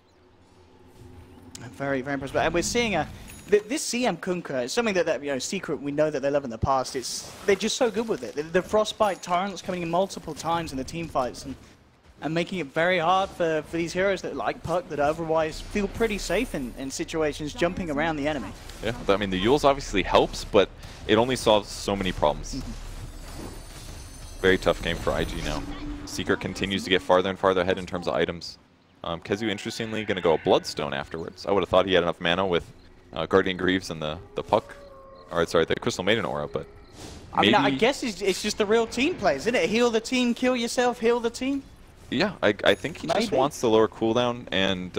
Very, very impressive. And we're seeing this CM Kunkka is something that you know, Secret, we know that they love in the past. They're just so good with it. The Frostbite Tyrants coming in multiple times in the team fights and making it very hard for these heroes that like Puck that otherwise feel pretty safe in situations jumping around the enemy. Yeah, I mean the Yules obviously helps, but it only solves so many problems. Very tough game for IG now. Secret continues to get farther and farther ahead in terms of items. KheZu, interestingly, going to go a Bloodstone afterwards. I would have thought he had enough mana with Guardian Greaves and the Puck, or sorry, the Crystal Maiden aura, but I mean, I guess it's just the real team plays, isn't it? Heal the team, kill yourself, heal the team. Yeah, I think he just wants the lower cooldown, and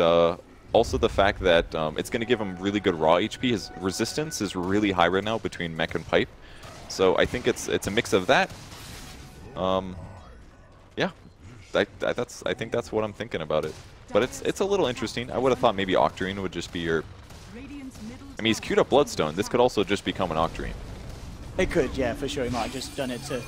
also the fact that it's going to give him really good raw HP. His resistance is really high right now between mech and pipe, so I think it's a mix of that. Yeah, I think that's what I'm thinking about it. But it's a little interesting. I would have thought maybe Octarine would just be your... I mean, he's queued up Bloodstone. This could also just become an Octarine. It could, yeah, for sure. He might have just done it to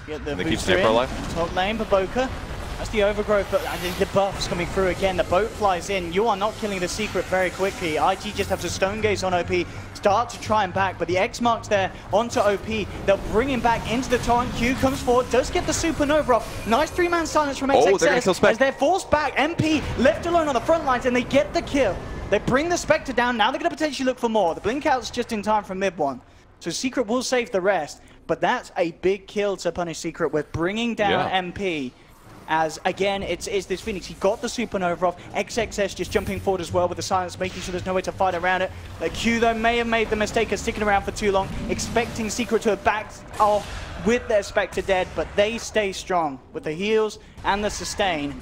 get the keep booster Sniper in. alive. Top lane, Baboka. That's the overgrowth, but I think the buff's coming through again. The boat flies in. You are not killing the Secret very quickly. IG just have to Stone Gaze on OP, start to try and back, but the X marks there onto OP. They'll bring him back into the torrent. Q comes forward, does get the Supernova off. Nice 3-man silence from XXS as they're forced back. MP left alone on the front lines, and they get the kill. They bring the Spectre down. Now they're going to potentially look for more. The blink out's just in time from mid one. So Secret will save the rest, but that's a big kill to punish Secret with bringing down MP. As, again, it's this Phoenix. He got the Supernova off. XXS just jumping forward as well with the silence, making sure there's no way to fight around it. Q, though, may have made the mistake of sticking around for too long, expecting Secret to have backed off with their Spectre dead, but they stay strong with the heals and the sustain.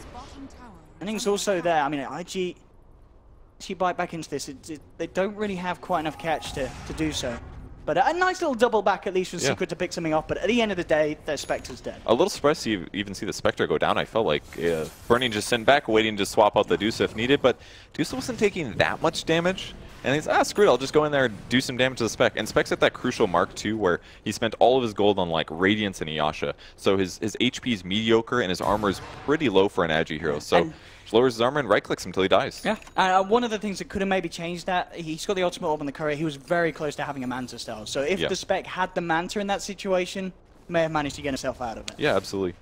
Innings also there. I mean, IG, she bite back into this. They don't really have quite enough catch to do so. But a nice little double back at least for Secret to pick something off. But at the end of the day, their Spectre's dead. A little surprised to even see the Spectre go down. I felt like Burning just sitting back, waiting to swap out the Deuce if needed. But Deuce wasn't taking that much damage. And he's, screw it, I'll just go in there and do some damage to the Spec. And Spec's at that crucial mark, too, where he spent all of his gold on, like, Radiance and Iyasha. So his HP is mediocre, and his armor is pretty low for an Agi hero. So lowers his armor and right-clicks him until he dies. Yeah, one of the things that could have maybe changed that, he's got the ultimate orb on the courier. He was very close to having a Manta style. So if the Spec had the Manta in that situation, may have managed to get himself out of it. Yeah, absolutely.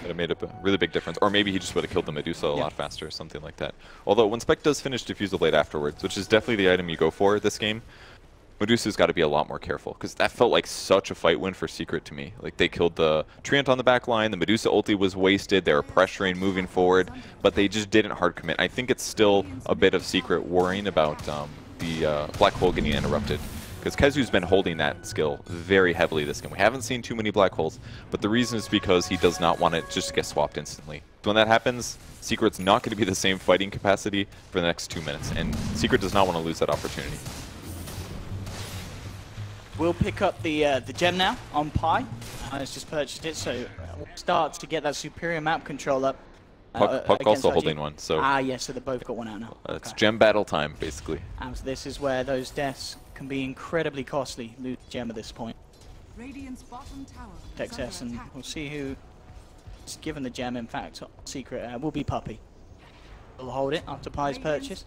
That have made a really big difference. Or maybe he just would have killed the Medusa a lot faster or something like that. Although when Spec does finish Diffusal Blade afterwards, which is definitely the item you go for this game, Medusa's got to be a lot more careful, because that felt like such a fight win for Secret to me. Like, they killed the Treant on the back line, the Medusa ulti was wasted, they were pressuring, moving forward, but they just didn't hard commit. I think it's still a bit of Secret worrying about the Black Hole getting interrupted, because KheZu's been holding that skill very heavily this game. We haven't seen too many Black Holes, but the reason is because he does not want it just to get swapped instantly. When that happens, Secret's not going to be the same fighting capacity for the next 2 minutes, and Secret does not want to lose that opportunity. We'll pick up the gem now on Pi. It's just purchased it, so we'll start to get that superior map control up. Puck also holding one, so... yes, so they both got one out now. It's gem battle time, basically. And so this is where those deaths can be incredibly costly. Lose gem at this point. Radiant's bottom tower Texas, and we'll see who's given the gem. In fact, Secret will be Puppey. We'll hold it after Pi's purchase.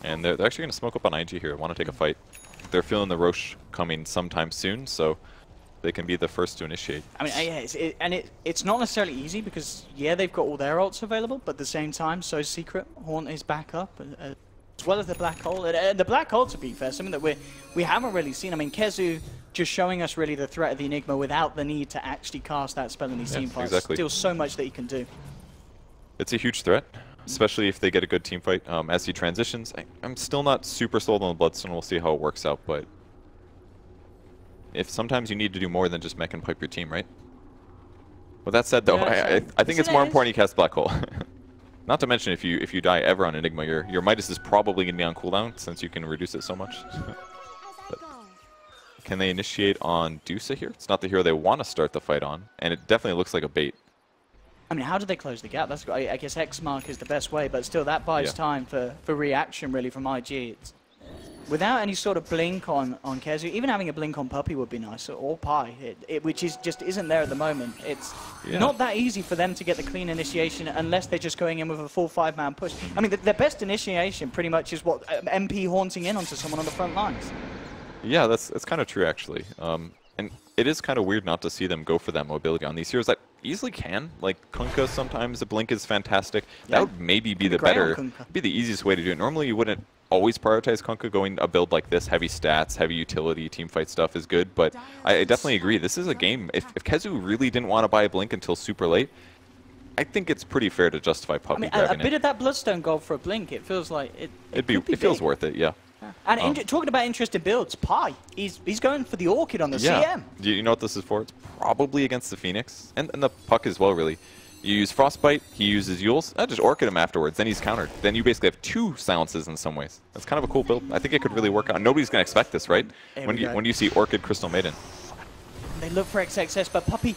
And they're actually going to smoke up on IG here. Want to take a fight. They're feeling the Roche coming sometime soon, so they can be the first to initiate. I mean, it's not necessarily easy because, they've got all their ults available, but at the same time, so Secret, Haunt is back up, as well as the Black Hole. The Black Hole, to be fair, something that we haven't really seen. I mean, KheZu just showing us really the threat of the Enigma without the need to actually cast that spell in these team fights. Exactly. Still so much that he can do. It's a huge threat, especially if they get a good team fight. As he transitions, I'm still not super sold on the Bloodstone. We'll see how it works out, but if sometimes you need to do more than just mech and pipe your team, right? With that said, though, Yeah, I think it's more important you cast Black Hole. Not to mention, if you die ever on Enigma, your Midas is probably going to be on cooldown since you can reduce it so much. But can they initiate on Dusa here? It's not the hero they want to start the fight on, and it definitely looks like a bait. I mean, how do they close the gap? That's I guess X mark is the best way, but still that buys time for reaction really from IG. It's, without any sort of blink on KheZu, even having a blink on Puppey would be nice, or Pi, which is just isn't there at the moment. It's not that easy for them to get the clean initiation unless they're just going in with a full 5-man push. I mean, their best initiation pretty much is what MP haunting in onto someone on the front lines. Yeah, that's kind of true actually. And it is kind of weird not to see them go for that mobility on these heroes that easily can. Like Kunkka, sometimes the blink is fantastic. That would maybe be be the easiest way to do it. Normally you wouldn't always prioritize Kunkka. Going a build like this, heavy stats, heavy utility, team fight stuff is good, but I definitely agree. This is a game, if KheZu really didn't want to buy a blink until super late, I think it's pretty fair to justify Puppey grabbing a bit of that Bloodstone gold for a blink, it feels like it feels worth it, yeah. And talking about interesting builds, Pi, he's going for the Orchid on the CM. Do you know what this is for? It's probably against the Phoenix, and the Puck as well, really. You use Frostbite, he uses Yules, just Orchid him afterwards, then he's countered. Then you basically have 2 silences in some ways. That's kind of a cool build. I think it could really work out. Nobody's going to expect this, right? When you see Orchid Crystal Maiden. They look for XXS, but Puppey,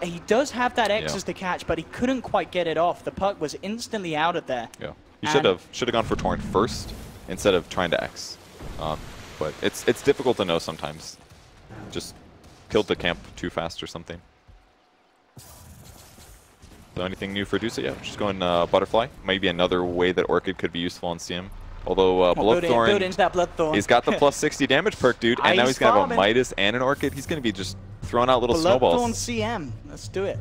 he does have that X as the catch, but he couldn't quite get it off. The Puck was instantly out of there. Yeah, he should have gone for Torrent first instead of trying to X. But it's difficult to know sometimes. Just killed the camp too fast or something. So anything new for Dusa? Yeah, just going Butterfly. Maybe another way that Orchid could be useful on CM. Although Bloodthorn, build into that Bloodthorn. He's got the plus 60 damage perk, dude, and now he's going to have a Midas and an Orchid. He's going to be just throwing out little snowballs. Bloodthorn CM, let's do it.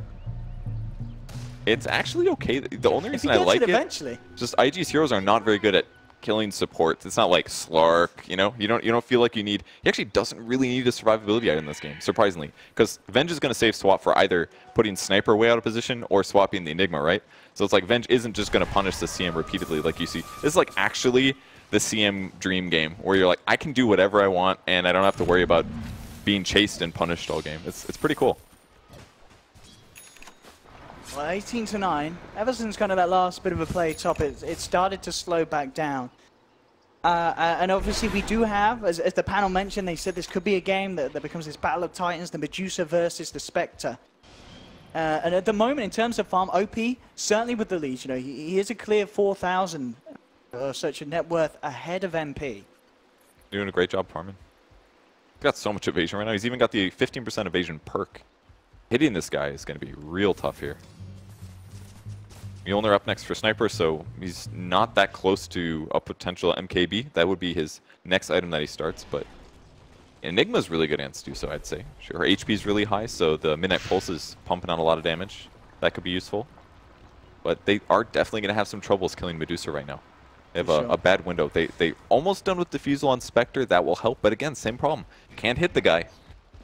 It's actually okay. The only reason I like it, just IG's heroes are not very good at killing supports. It's not like Slark, you know? You don't feel like you need... He actually doesn't really need a survivability item in this game, surprisingly. Because Venge is going to save swap for either putting Sniper way out of position or swapping the Enigma, right? So it's like Venge isn't just going to punish the CM repeatedly like you see. This is like actually the CM dream game where you're like, I can do whatever I want and I don't have to worry about being chased and punished all game. It's pretty cool. Well, 18-9. Ever since kind of that last bit of a play top, it started to slow back down. And obviously we do have, as the panel mentioned, they said this could be a game that becomes this Battle of Titans, the Medusa versus the Spectre. And at the moment, in terms of farm, OP, certainly with the lead, you know, he is a clear 4,000 such a net worth ahead of MP. Doing a great job farming. He's got so much evasion right now. He's even got the 15% evasion perk. Hitting this guy is going to be real tough here. Mjolnir up next for Sniper, so he's not that close to a potential MKB. That would be his next item that he starts, but Enigma's really good against Dusa, I'd say. Sure, her HP is really high, so the Midnight Pulse is pumping out a lot of damage. That could be useful. But they are definitely going to have some troubles killing Medusa right now. They have a bad window. They almost done with Diffusal on Spectre. That will help, but again, same problem. Can't hit the guy.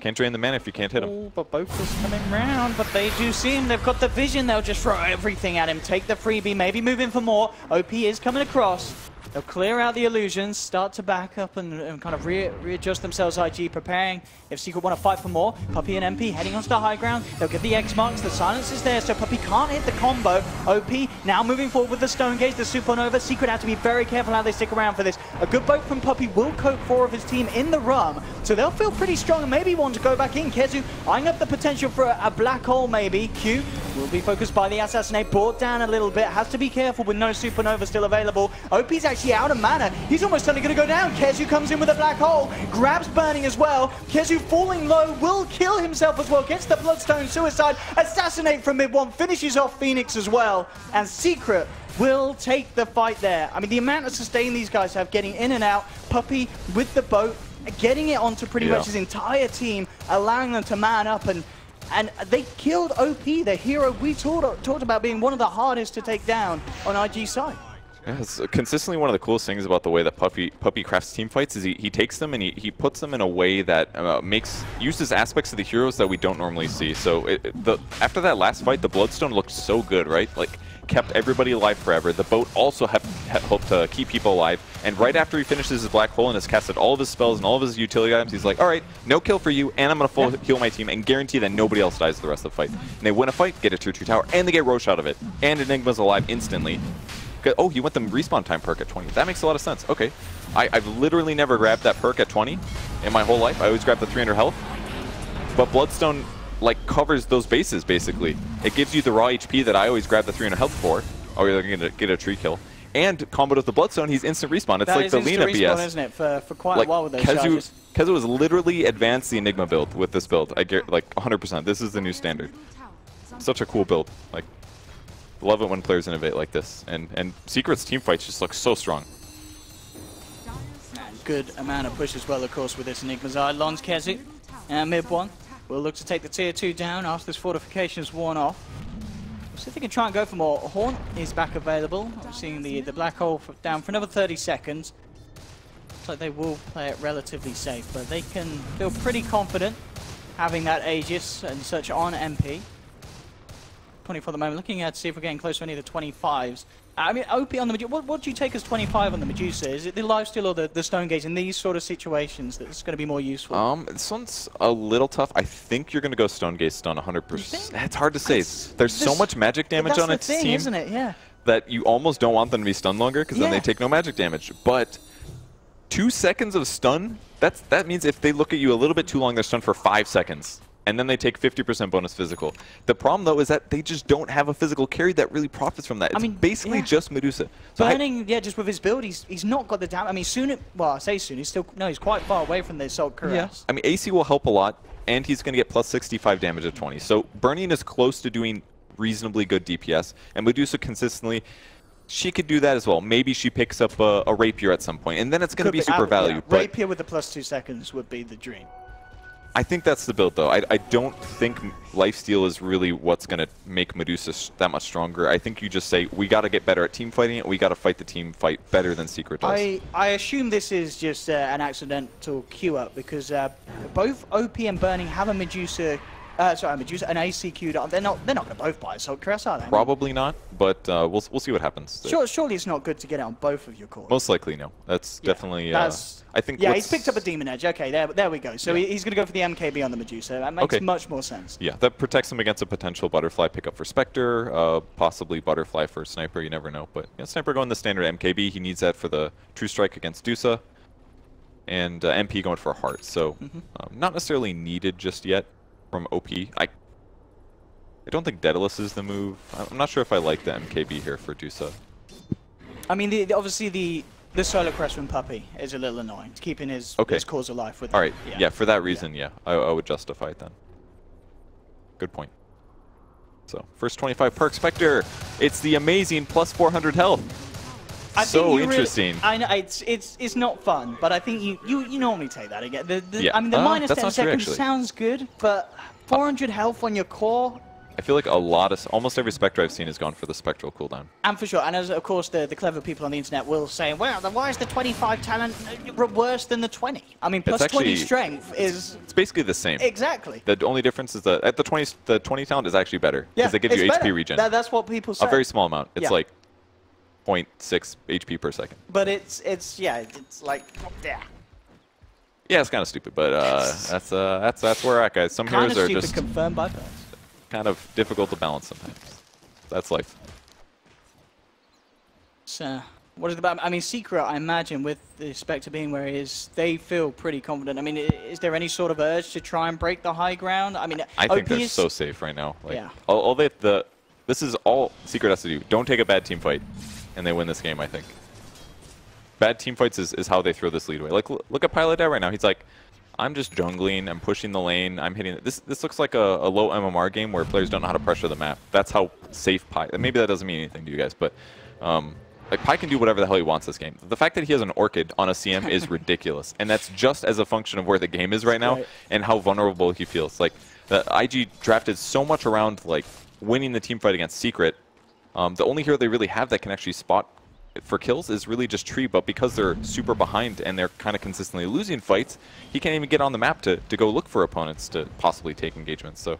Can't drain the mana if you can't hit him. Oh, but both is coming round, but they do see him. They've got the vision. They'll just throw everything at him. Take the freebie, maybe move in for more. OP is coming across. They'll clear out the illusions, start to back up and kind of readjust themselves. IG preparing. If Secret want to fight for more, Puppey and MP heading onto the high ground. They'll get the X marks. The silence is there, so Puppey can't hit the combo. OP now moving forward with the Stone Gauge, the Supernova. Secret have to be very careful how they stick around for this. A good boat from Puppey will cope 4 of his team in the rum, so they'll feel pretty strong and maybe want to go back in. KheZu eyeing up the potential for a black hole maybe. Q will be focused by the Assassinate, brought down a little bit. Has to be careful with no Supernova still available. OP's actually out of mana. He's almost certainly going to go down. KheZu comes in with a black hole, grabs Burning as well. KheZu falling low, will kill himself as well, gets the Bloodstone Suicide. Assassinate from mid-1, finishes off Phoenix as well. And Secret will take the fight there. I mean, the amount of sustain these guys have getting in and out. Puppey with the boat, getting it onto pretty much his entire team, allowing them to man up, and they killed OP, the hero we talked about being one of the hardest to take down on IG side. Yeah, it's consistently one of the coolest things about the way that Puppey crafts team fights is he takes them and he puts them in a way that uses aspects of the heroes that we don't normally see. So after that last fight, the Bloodstone looked so good, right? Like, kept everybody alive forever. The boat also helped to keep people alive. And right after he finishes his black hole and has casted all of his spells and all of his utility items, he's like, all right, no kill for you, and I'm going to full heal my team and guarantee that nobody else dies the rest of the fight. And they win a fight, get a tier 2 tower, and they get Roche out of it. And Enigma's alive instantly. Oh, he went the respawn time perk at 20. That makes a lot of sense. Okay. I've literally never grabbed that perk at 20 in my whole life. I always grab the 300 health. But Bloodstone, like, covers those bases, basically. It gives you the raw HP that I always grab the 300 health for. Oh, you're going to get a tree kill. And comboed with the Bloodstone, he's instant respawn. It's like the Lina BS. Isn't it? For quite a while with those charges. KheZu has literally advanced the Enigma build with this build. I get, like, 100%. This is the new standard. Such a cool build. Like, love it when players innovate like this. And Secret's team fights just look so strong. Good amount of push as well, of course, with this Enigma's Eidolons. KheZu, mid one, will look to take the tier 2 down after this fortification is worn off. So if they can try and go for more. Horn is back available. I'm seeing the black hole down for another 30 seconds. Looks like they will play it relatively safe, but they can feel pretty confident having that Aegis and such on MP. 20 for the moment. Looking at see if we're getting close to any of the 25s. I mean, OP on the Medusa. What do you take as 25 on the Medusa? Is it the lifesteal or the stone gaze in these sort of situations that's going to be more useful? This one's a little tough. I think you're going to go stone gaze stun 100%. It's hard to say. There's so much magic damage on its team, isn't it? Yeah. That you almost don't want them to be stunned longer because then they take no magic damage. But 2 seconds of stun, that means if they look at you a little bit too long, they're stunned for 5 seconds. And then they take 50% bonus physical. The problem, though, is that they just don't have a physical carry that really profits from that. It's basically just Medusa. So Burning, just with his build, he's not got the damage. I mean, soon, well, I say soon, he's quite far away from the Assault Cuirass. Yeah. I mean, AC will help a lot, and he's going to get plus 65 damage at 20. So Burning is close to doing reasonably good DPS, and Medusa consistently, she could do that as well. Maybe she picks up a Rapier at some point, and then it's going to be super value. Yeah. Rapier with the plus 2 seconds would be the dream. I think that's the build, though. I don't think lifesteal is really what's going to make Medusa that much stronger. I think you just say, we got to get better at team fighting it. We got to fight the team fight better than Secret does. I assume this is just an accidental queue up because both OP and Burning have a Medusa. Medusa, an AC queued up. They're not going to both buy Assault Cuirass, are they? Probably not, but we'll see what happens. Surely it's not good to get it on both of your cores. Most likely, no. That's definitely. I think. Yeah, he's picked up a Demon Edge. Okay, there we go. So he's going to go for the MKB on the Medusa. That makes much more sense. Yeah, that protects him against a potential Butterfly pickup for Spectre, possibly Butterfly for Sniper. You never know. But Sniper going the standard MKB. He needs that for the True Strike against Dusa, and MP going for a Heart. So not necessarily needed just yet from OP. I don't think Daedalus is the move. I'm not sure if I like the MKB here for Dusa. I mean, obviously the Solar Crest from Puppey is a little annoying. It's keeping his cause alive with All right, yeah, for that reason, I would justify it then. Good point. So, first 25 perk Spectre. It's the amazing plus 400 health. So interesting. I know it's not fun, but I think you normally take that again. I mean, the minus 10 seconds sounds good, but 400 health on your core. I feel like almost every Spectre I've seen has gone for the Spectral cooldown. And for sure, and as of course the clever people on the internet will say, well, then why is the 25 talent worse than the 20? I mean, plus 20 strength is... It's basically the same. Exactly. The only difference is that at the 20 talent is actually better, because they give you HP regen. That's what people say. A very small amount. It's like 0.6 HP per second. But it's like, Yeah, it's kind of stupid, but that's where we're at, guys. Some heroes are just confirmed by first. Kind of difficult to balance sometimes. That's life. So, what is about? I mean, Secret, I imagine, with the Spectre being where it is, they feel pretty confident. I mean, is there any sort of urge to try and break the high ground? I mean, I think they're so safe right now. Like, this is all Secret has to do. Don't take a bad team fight, and they win this game, I think. Bad team fights is how they throw this lead away. Like, look at Pilot Dad right now. He's like, I'm just jungling, I'm pushing the lane, I'm hitting it. This looks like a low MMR game where players don't know how to pressure the map. That's how safe Pi. Maybe that doesn't mean anything to you guys, but like Pi can do whatever the hell he wants this game. The fact that he has an Orchid on a CM is ridiculous, and that's just as a function of where the game is right now and how vulnerable he feels. Like the IG drafted so much around like winning the team fight against Secret. The only hero they really have that can actually spot for kills is really just Tree, but because they're super behind and they're kind of consistently losing fights, he can't even get on the map to go look for opponents to possibly take engagements. So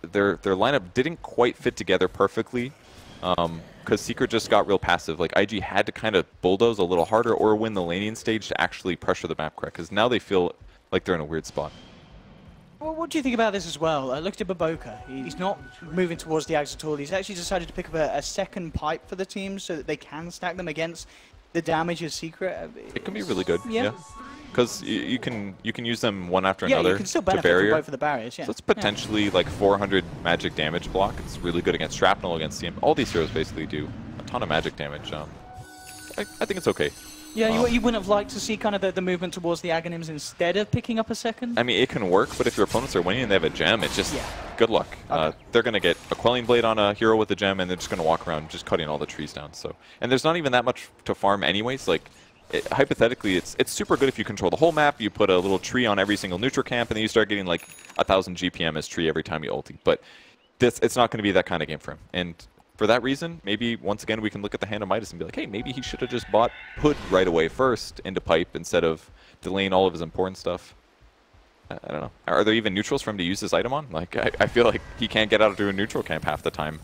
their lineup didn't quite fit together perfectly because Secret just got real passive. Like IG had to kind of bulldoze a little harder or win the laning stage to actually pressure the map correct, because now they feel like they're in a weird spot. Well, what do you think about this as well? I looked at Baboka. He's not moving towards the axe at all. He's actually decided to pick up a second pipe for the team so that they can stack them against the damage of Secret. It can be really good, yeah. Because you can use them one after Yeah, another you can still to benefit barrier. from both of the barriers, yeah. So it's potentially like 400 magic damage block. It's really good against Shrapnel, against CM. All these heroes basically do a ton of magic damage. I think it's okay. Yeah, you wouldn't have liked to see kind of the movement towards the Aghanims instead of picking up a second? I mean, it can work, but if your opponents are winning and they have a gem, it's just good luck. Okay. They're going to get a Quelling Blade on a hero with a gem, and they're just going to walk around just cutting all the trees down. So, and there's not even that much to farm anyways. Like, hypothetically, it's super good if you control the whole map. You put a little tree on every single neutral camp, and then you start getting like 1,000 GPM as tree every time you ulti. But it's not going to be that kind of game for him. And for that reason, maybe once again we can look at the hand of Midas and be like, hey, maybe he should have just bought Hood right away first into Pipe instead of delaying all of his important stuff. I don't know. Are there even neutrals for him to use this item on? Like, I feel like he can't get out of a neutral camp half the time.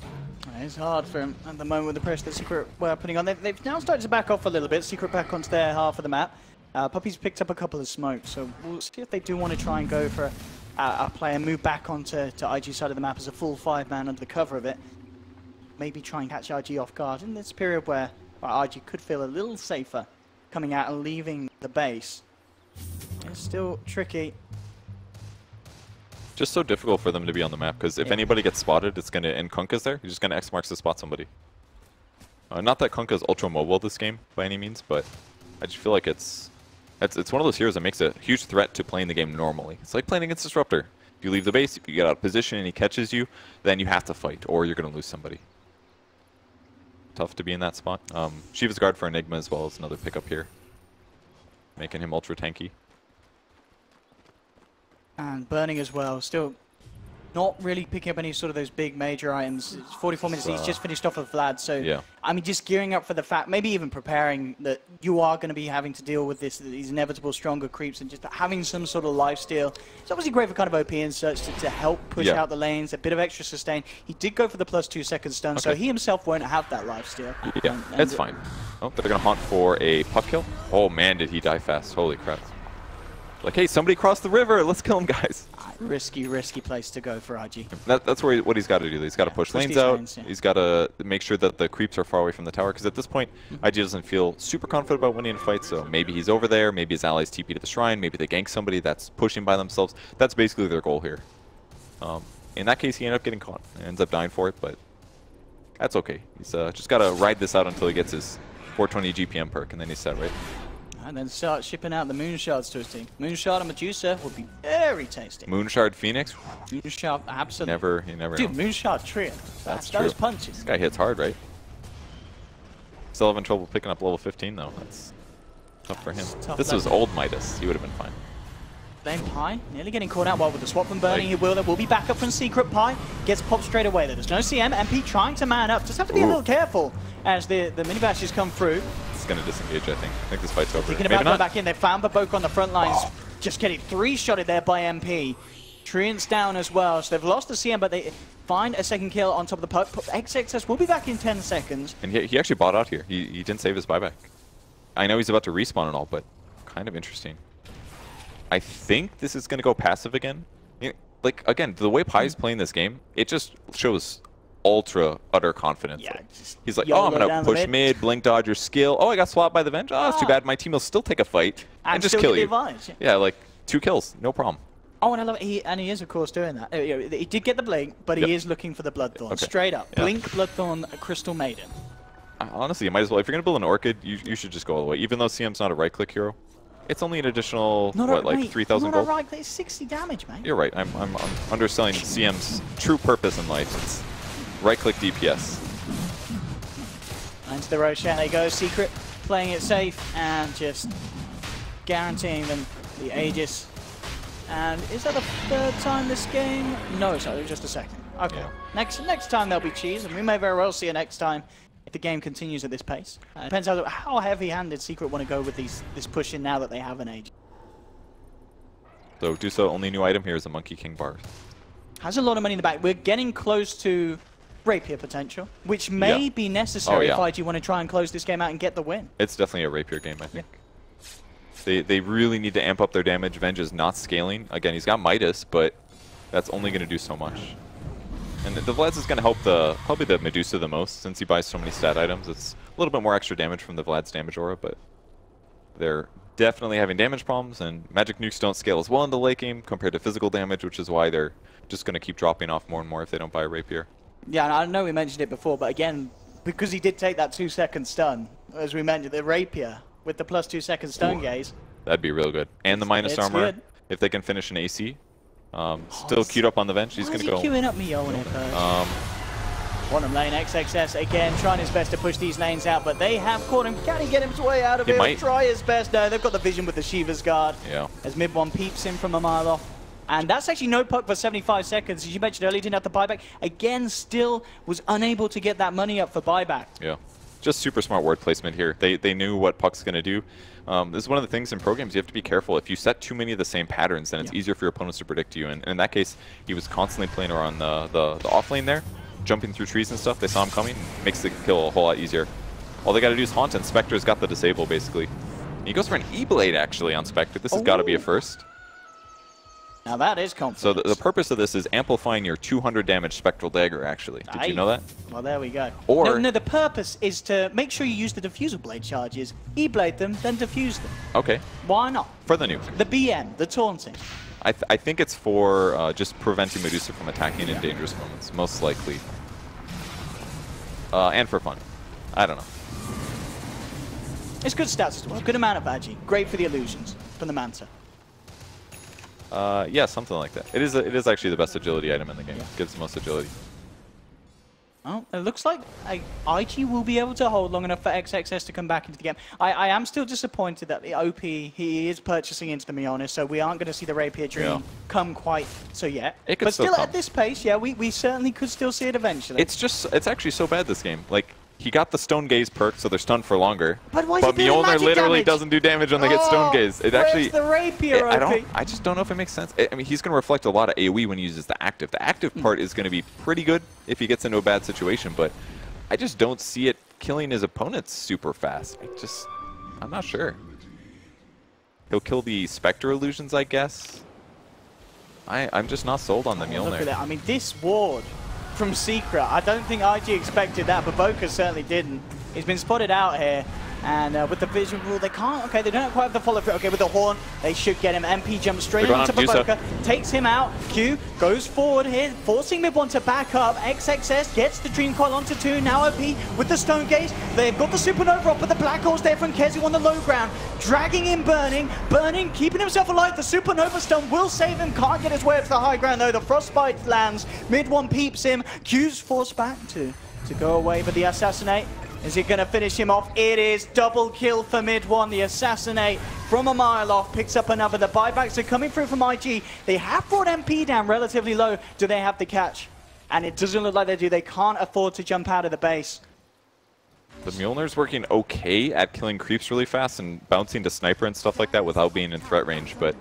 It's hard for him at the moment with the pressure that Secret were putting on. They've now started to back off a little bit. Secret back onto their half of the map. Puppey's picked up a couple of smokes, so we'll see if they do want to try and go for a player, move back onto IG side of the map as a full 5-man under the cover of it. Maybe try and catch IG off guard in this period where IG could feel a little safer coming out and leaving the base. It's still tricky. Just so difficult for them to be on the map, because if anybody gets spotted, it's gonna, and Kunkka's there, he's just gonna X marks to spot somebody. Not that Kunkka's ultra mobile this game by any means, but I just feel like it's one of those heroes that makes a huge threat to playing the game normally. It's like playing against Disruptor. If you leave the base, if you get out of position and he catches you, then you have to fight, or you're gonna lose somebody. Tough to be in that spot. Shiva's Guard for Enigma as well as another pickup here, making him ultra tanky. And Burning as well, still not really picking up any sort of those big major items. It's 44 minutes, he's just finished off with Vlad, so yeah. I mean, just gearing up for the fact, maybe even preparing that you are going to be having to deal with these inevitable stronger creeps, and just having some sort of lifesteal. It's obviously great for kind of OP inserts to help push out the lanes, a bit of extra sustain. He did go for the +2 second stun, so he himself won't have that lifesteal. Yeah, it's fine. Oh, they're going to hunt for a puck kill. Oh man, did he die fast. Holy crap. Like, hey, somebody crossed the river. Let's kill him, guys. Risky place to go for IG. That's what he's got to do. He's got to push lanes out. He's got to make sure that the creeps are far away from the tower, because at this point, IG doesn't feel super confident about winning a fight, so maybe he's over there, maybe his allies TP to the shrine, maybe they gank somebody that's pushing by themselves. That's basically their goal here. In that case, he ended up getting caught. He ends up dying for it, but that's okay. He's just got to ride this out until he gets his 420 GPM perk, and then he's set, right? And then start shipping out the Moonshards to his team. Moonshard and Medusa would be very tasty. Moonshard Phoenix? Moonshard, absolutely. You never Dude, know. Moonshard Trio. That's those true. punches. This guy hits hard, right? Still having trouble picking up level 15, though. That's tough for him. This was old Midas. He would have been fine. Flame Pie, nearly getting caught out. Well, with the swap from Burning, there will be backup from Secret Pie. Gets popped straight away. There's no CM. MP trying to man up. Just have to be a little careful as the mini bashes come through. It's going to disengage, I think. I think this fight's over. Thinking about going back in. They found Baboka on the front lines. Just getting 3-shotted there by MP. Treant's down as well. So they've lost the CM, but they find a second kill on top of the puck. XXS will be back in 10 seconds. And he actually bought out here. He didn't save his buyback. I know he's about to respawn and all, but kind of interesting. I think this is going to go passive again. Like, again, the way Pie's playing this game, it just shows utter confidence. Yeah, he's like, oh, I'm going to push mid, blink dodge your skill. Oh, I got swapped by the Venge. Oh, that's too bad. My team will still take a fight and just kill you. Yeah, like 2 kills, no problem. Oh, and I love it. And he is, of course, doing that. He did get the blink, but he is looking for the Bloodthorn. Straight up. Blink, Bloodthorn, Crystal Maiden. Honestly, you might as well. If you're going to build an Orchid, you should just go all the way. Even though CM's not a right-click hero. It's only an additional, like 3,000 gold? Right, it's 60 damage, man. You're right. I'm underselling CM's true purpose in life. It's right-click DPS. Into the Roshan they go. Secret playing it safe and just guaranteeing them the Aegis. And is that the 3rd time this game? No, sorry, just a second. Okay. Yeah. Next time there'll be cheese, and we may very well see it next time. if the game continues at this pace. Depends how heavy-handed Secret want to go with this push in now that they have an age. So Dusa, only new item here is a Monkey King bar. Has a lot of money in the back. We're getting close to Rapier potential, which may be necessary if IG want to try and close this game out and get the win. It's definitely a Rapier game, I think. They really need to amp up their damage. Venge is not scaling. Again, he's got Midas, but that's only going to do so much. And the Vlad's is going to help probably the Medusa the most, since he buys so many stat items. It's a little bit more extra damage from the Vlad's damage aura, but they're definitely having damage problems, and magic nukes don't scale as well in the late game compared to physical damage, which is why they're just going to keep dropping off more and more if they don't buy a Rapier. Yeah, I know we mentioned it before, but again, because he did take that 2-second stun, as we mentioned, the Rapier with the plus 2 second stun gaze. That'd be real good. And the minus armor, if they can finish an AC. Still queued up on the bench. He's going to go. Queuing up Mio in bottom lane, XXS again trying his best to push these lanes out, but they have caught him. Can he get his way out of it? Might try his best. No, they've got the vision with the Shiva's Guard. Yeah. As mid one peeps in from a mile off. And that's actually no puck for 75 seconds. As you mentioned earlier, didn't have the buyback. Again, still was unable to get that money up for buyback. Yeah. Just super smart word placement here. They knew what Puck's going to do. This is one of the things in pro games you have to be careful. If you set too many of the same patterns, then it's easier for your opponents to predict you. And in that case, he was constantly playing around the off lane there, jumping through trees and stuff. They saw him coming. Makes the kill a whole lot easier. All they got to do is haunt, and Spectre's got the disable, basically. And he goes for an E-Blade, actually, on Spectre. This has got to be a first. Now that is confidence. So the purpose of this is amplifying your 200 damage Spectral Dagger, actually. Did you know that? Well, there we go. Or no, the purpose is to make sure you use the Diffusal Blade charges, E-Blade them, then diffuse them. Okay. Why not? For the nuke. The BM, the taunting. I think it's for just preventing Medusa from attacking in dangerous moments, most likely. And for fun. I don't know. It's good stats as well. Good amount of Agi. Great for the illusions from the Manta. Yeah, something like that. It is actually the best agility item in the game. Gives the most agility. Oh, it looks like IG will be able to hold long enough for XXS to come back into the game. I am still disappointed that the OP, he is purchasing into the Mionis, so we aren't going to see the Rapier Dream come quite so yet. It could but still come. at this pace, yeah, we certainly could still see it eventually. It's actually so bad this game. Like, he got the Stone Gaze perk, so they're stunned for longer. But Mjolnir literally doesn't do damage when they get Stone Gaze. It actually, the Rapier I just don't know if it makes sense. I mean, he's going to reflect a lot of AoE when he uses the active. The active part is going to be pretty good if he gets into a bad situation, but I just don't see it killing his opponents super fast. I'm not sure. He'll kill the Spectre illusions, I guess. I'm just not sold on the Mjolnir. Look at that. I mean, this ward from Secret, I don't think IG expected that, but Boca certainly didn't. He's been spotted out here, and with the vision rule, they can't. Okay, they don't quite have the follow through. Okay, with the horn, they should get him. MP jumps straight onto Boca, takes him out. Q goes forward here, forcing mid one to back up. XXS gets the Dream Coil onto 2. Now OP with the Stone Gaze. They've got the Supernova up, but the Black Hole's there from KheZu on the low ground, dragging in Burning, keeping himself alive. The Supernova Stone will save him. Can't get his way up to the high ground though. The Frostbite lands. Mid one peeps him. Q's forced back to go away, but the Assassinate. Is it going to finish him off? It is. Double kill for mid one. The Assassinate from a mile off picks up another. The buybacks are coming through from IG. They have brought MP down relatively low. Do they have the catch? And it doesn't look like they do. They can't afford to jump out of the base. The Mjolnir's working okay at killing creeps really fast and bouncing to sniper and stuff like that without being in threat range, but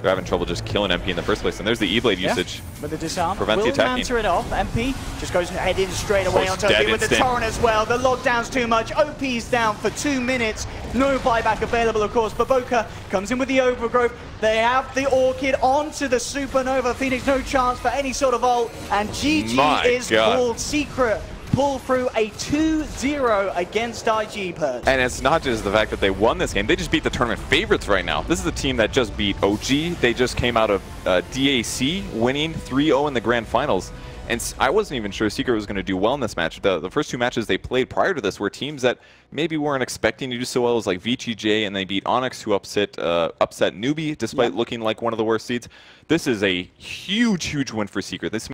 they're having trouble just killing MP in the first place. And there's the E-Blade usage. With the disarm. Prevent the attacking. Answer it off. MP just goes head in straight away onto OP with the Torrent as well. The lockdown's too much. OP's down for 2 minutes. No buyback available, of course. But Boca comes in with the Overgrowth. They have the Orchid onto the Supernova. Phoenix, no chance for any sort of ult. And GG is called. Secret pull through a 2-0 against IG Purge. And it's not just the fact that they won this game, they just beat the tournament favorites right now. This is a team that just beat OG. They just came out of DAC winning 3-0 in the grand finals. And I wasn't even sure Secret was going to do well in this match. The first 2 matches they played prior to this were teams that maybe weren't expecting to do so well, as like VGJ, and they beat Onyx, who upset Newbie despite looking like one of the worst seeds. This is a huge, huge win for Secret. This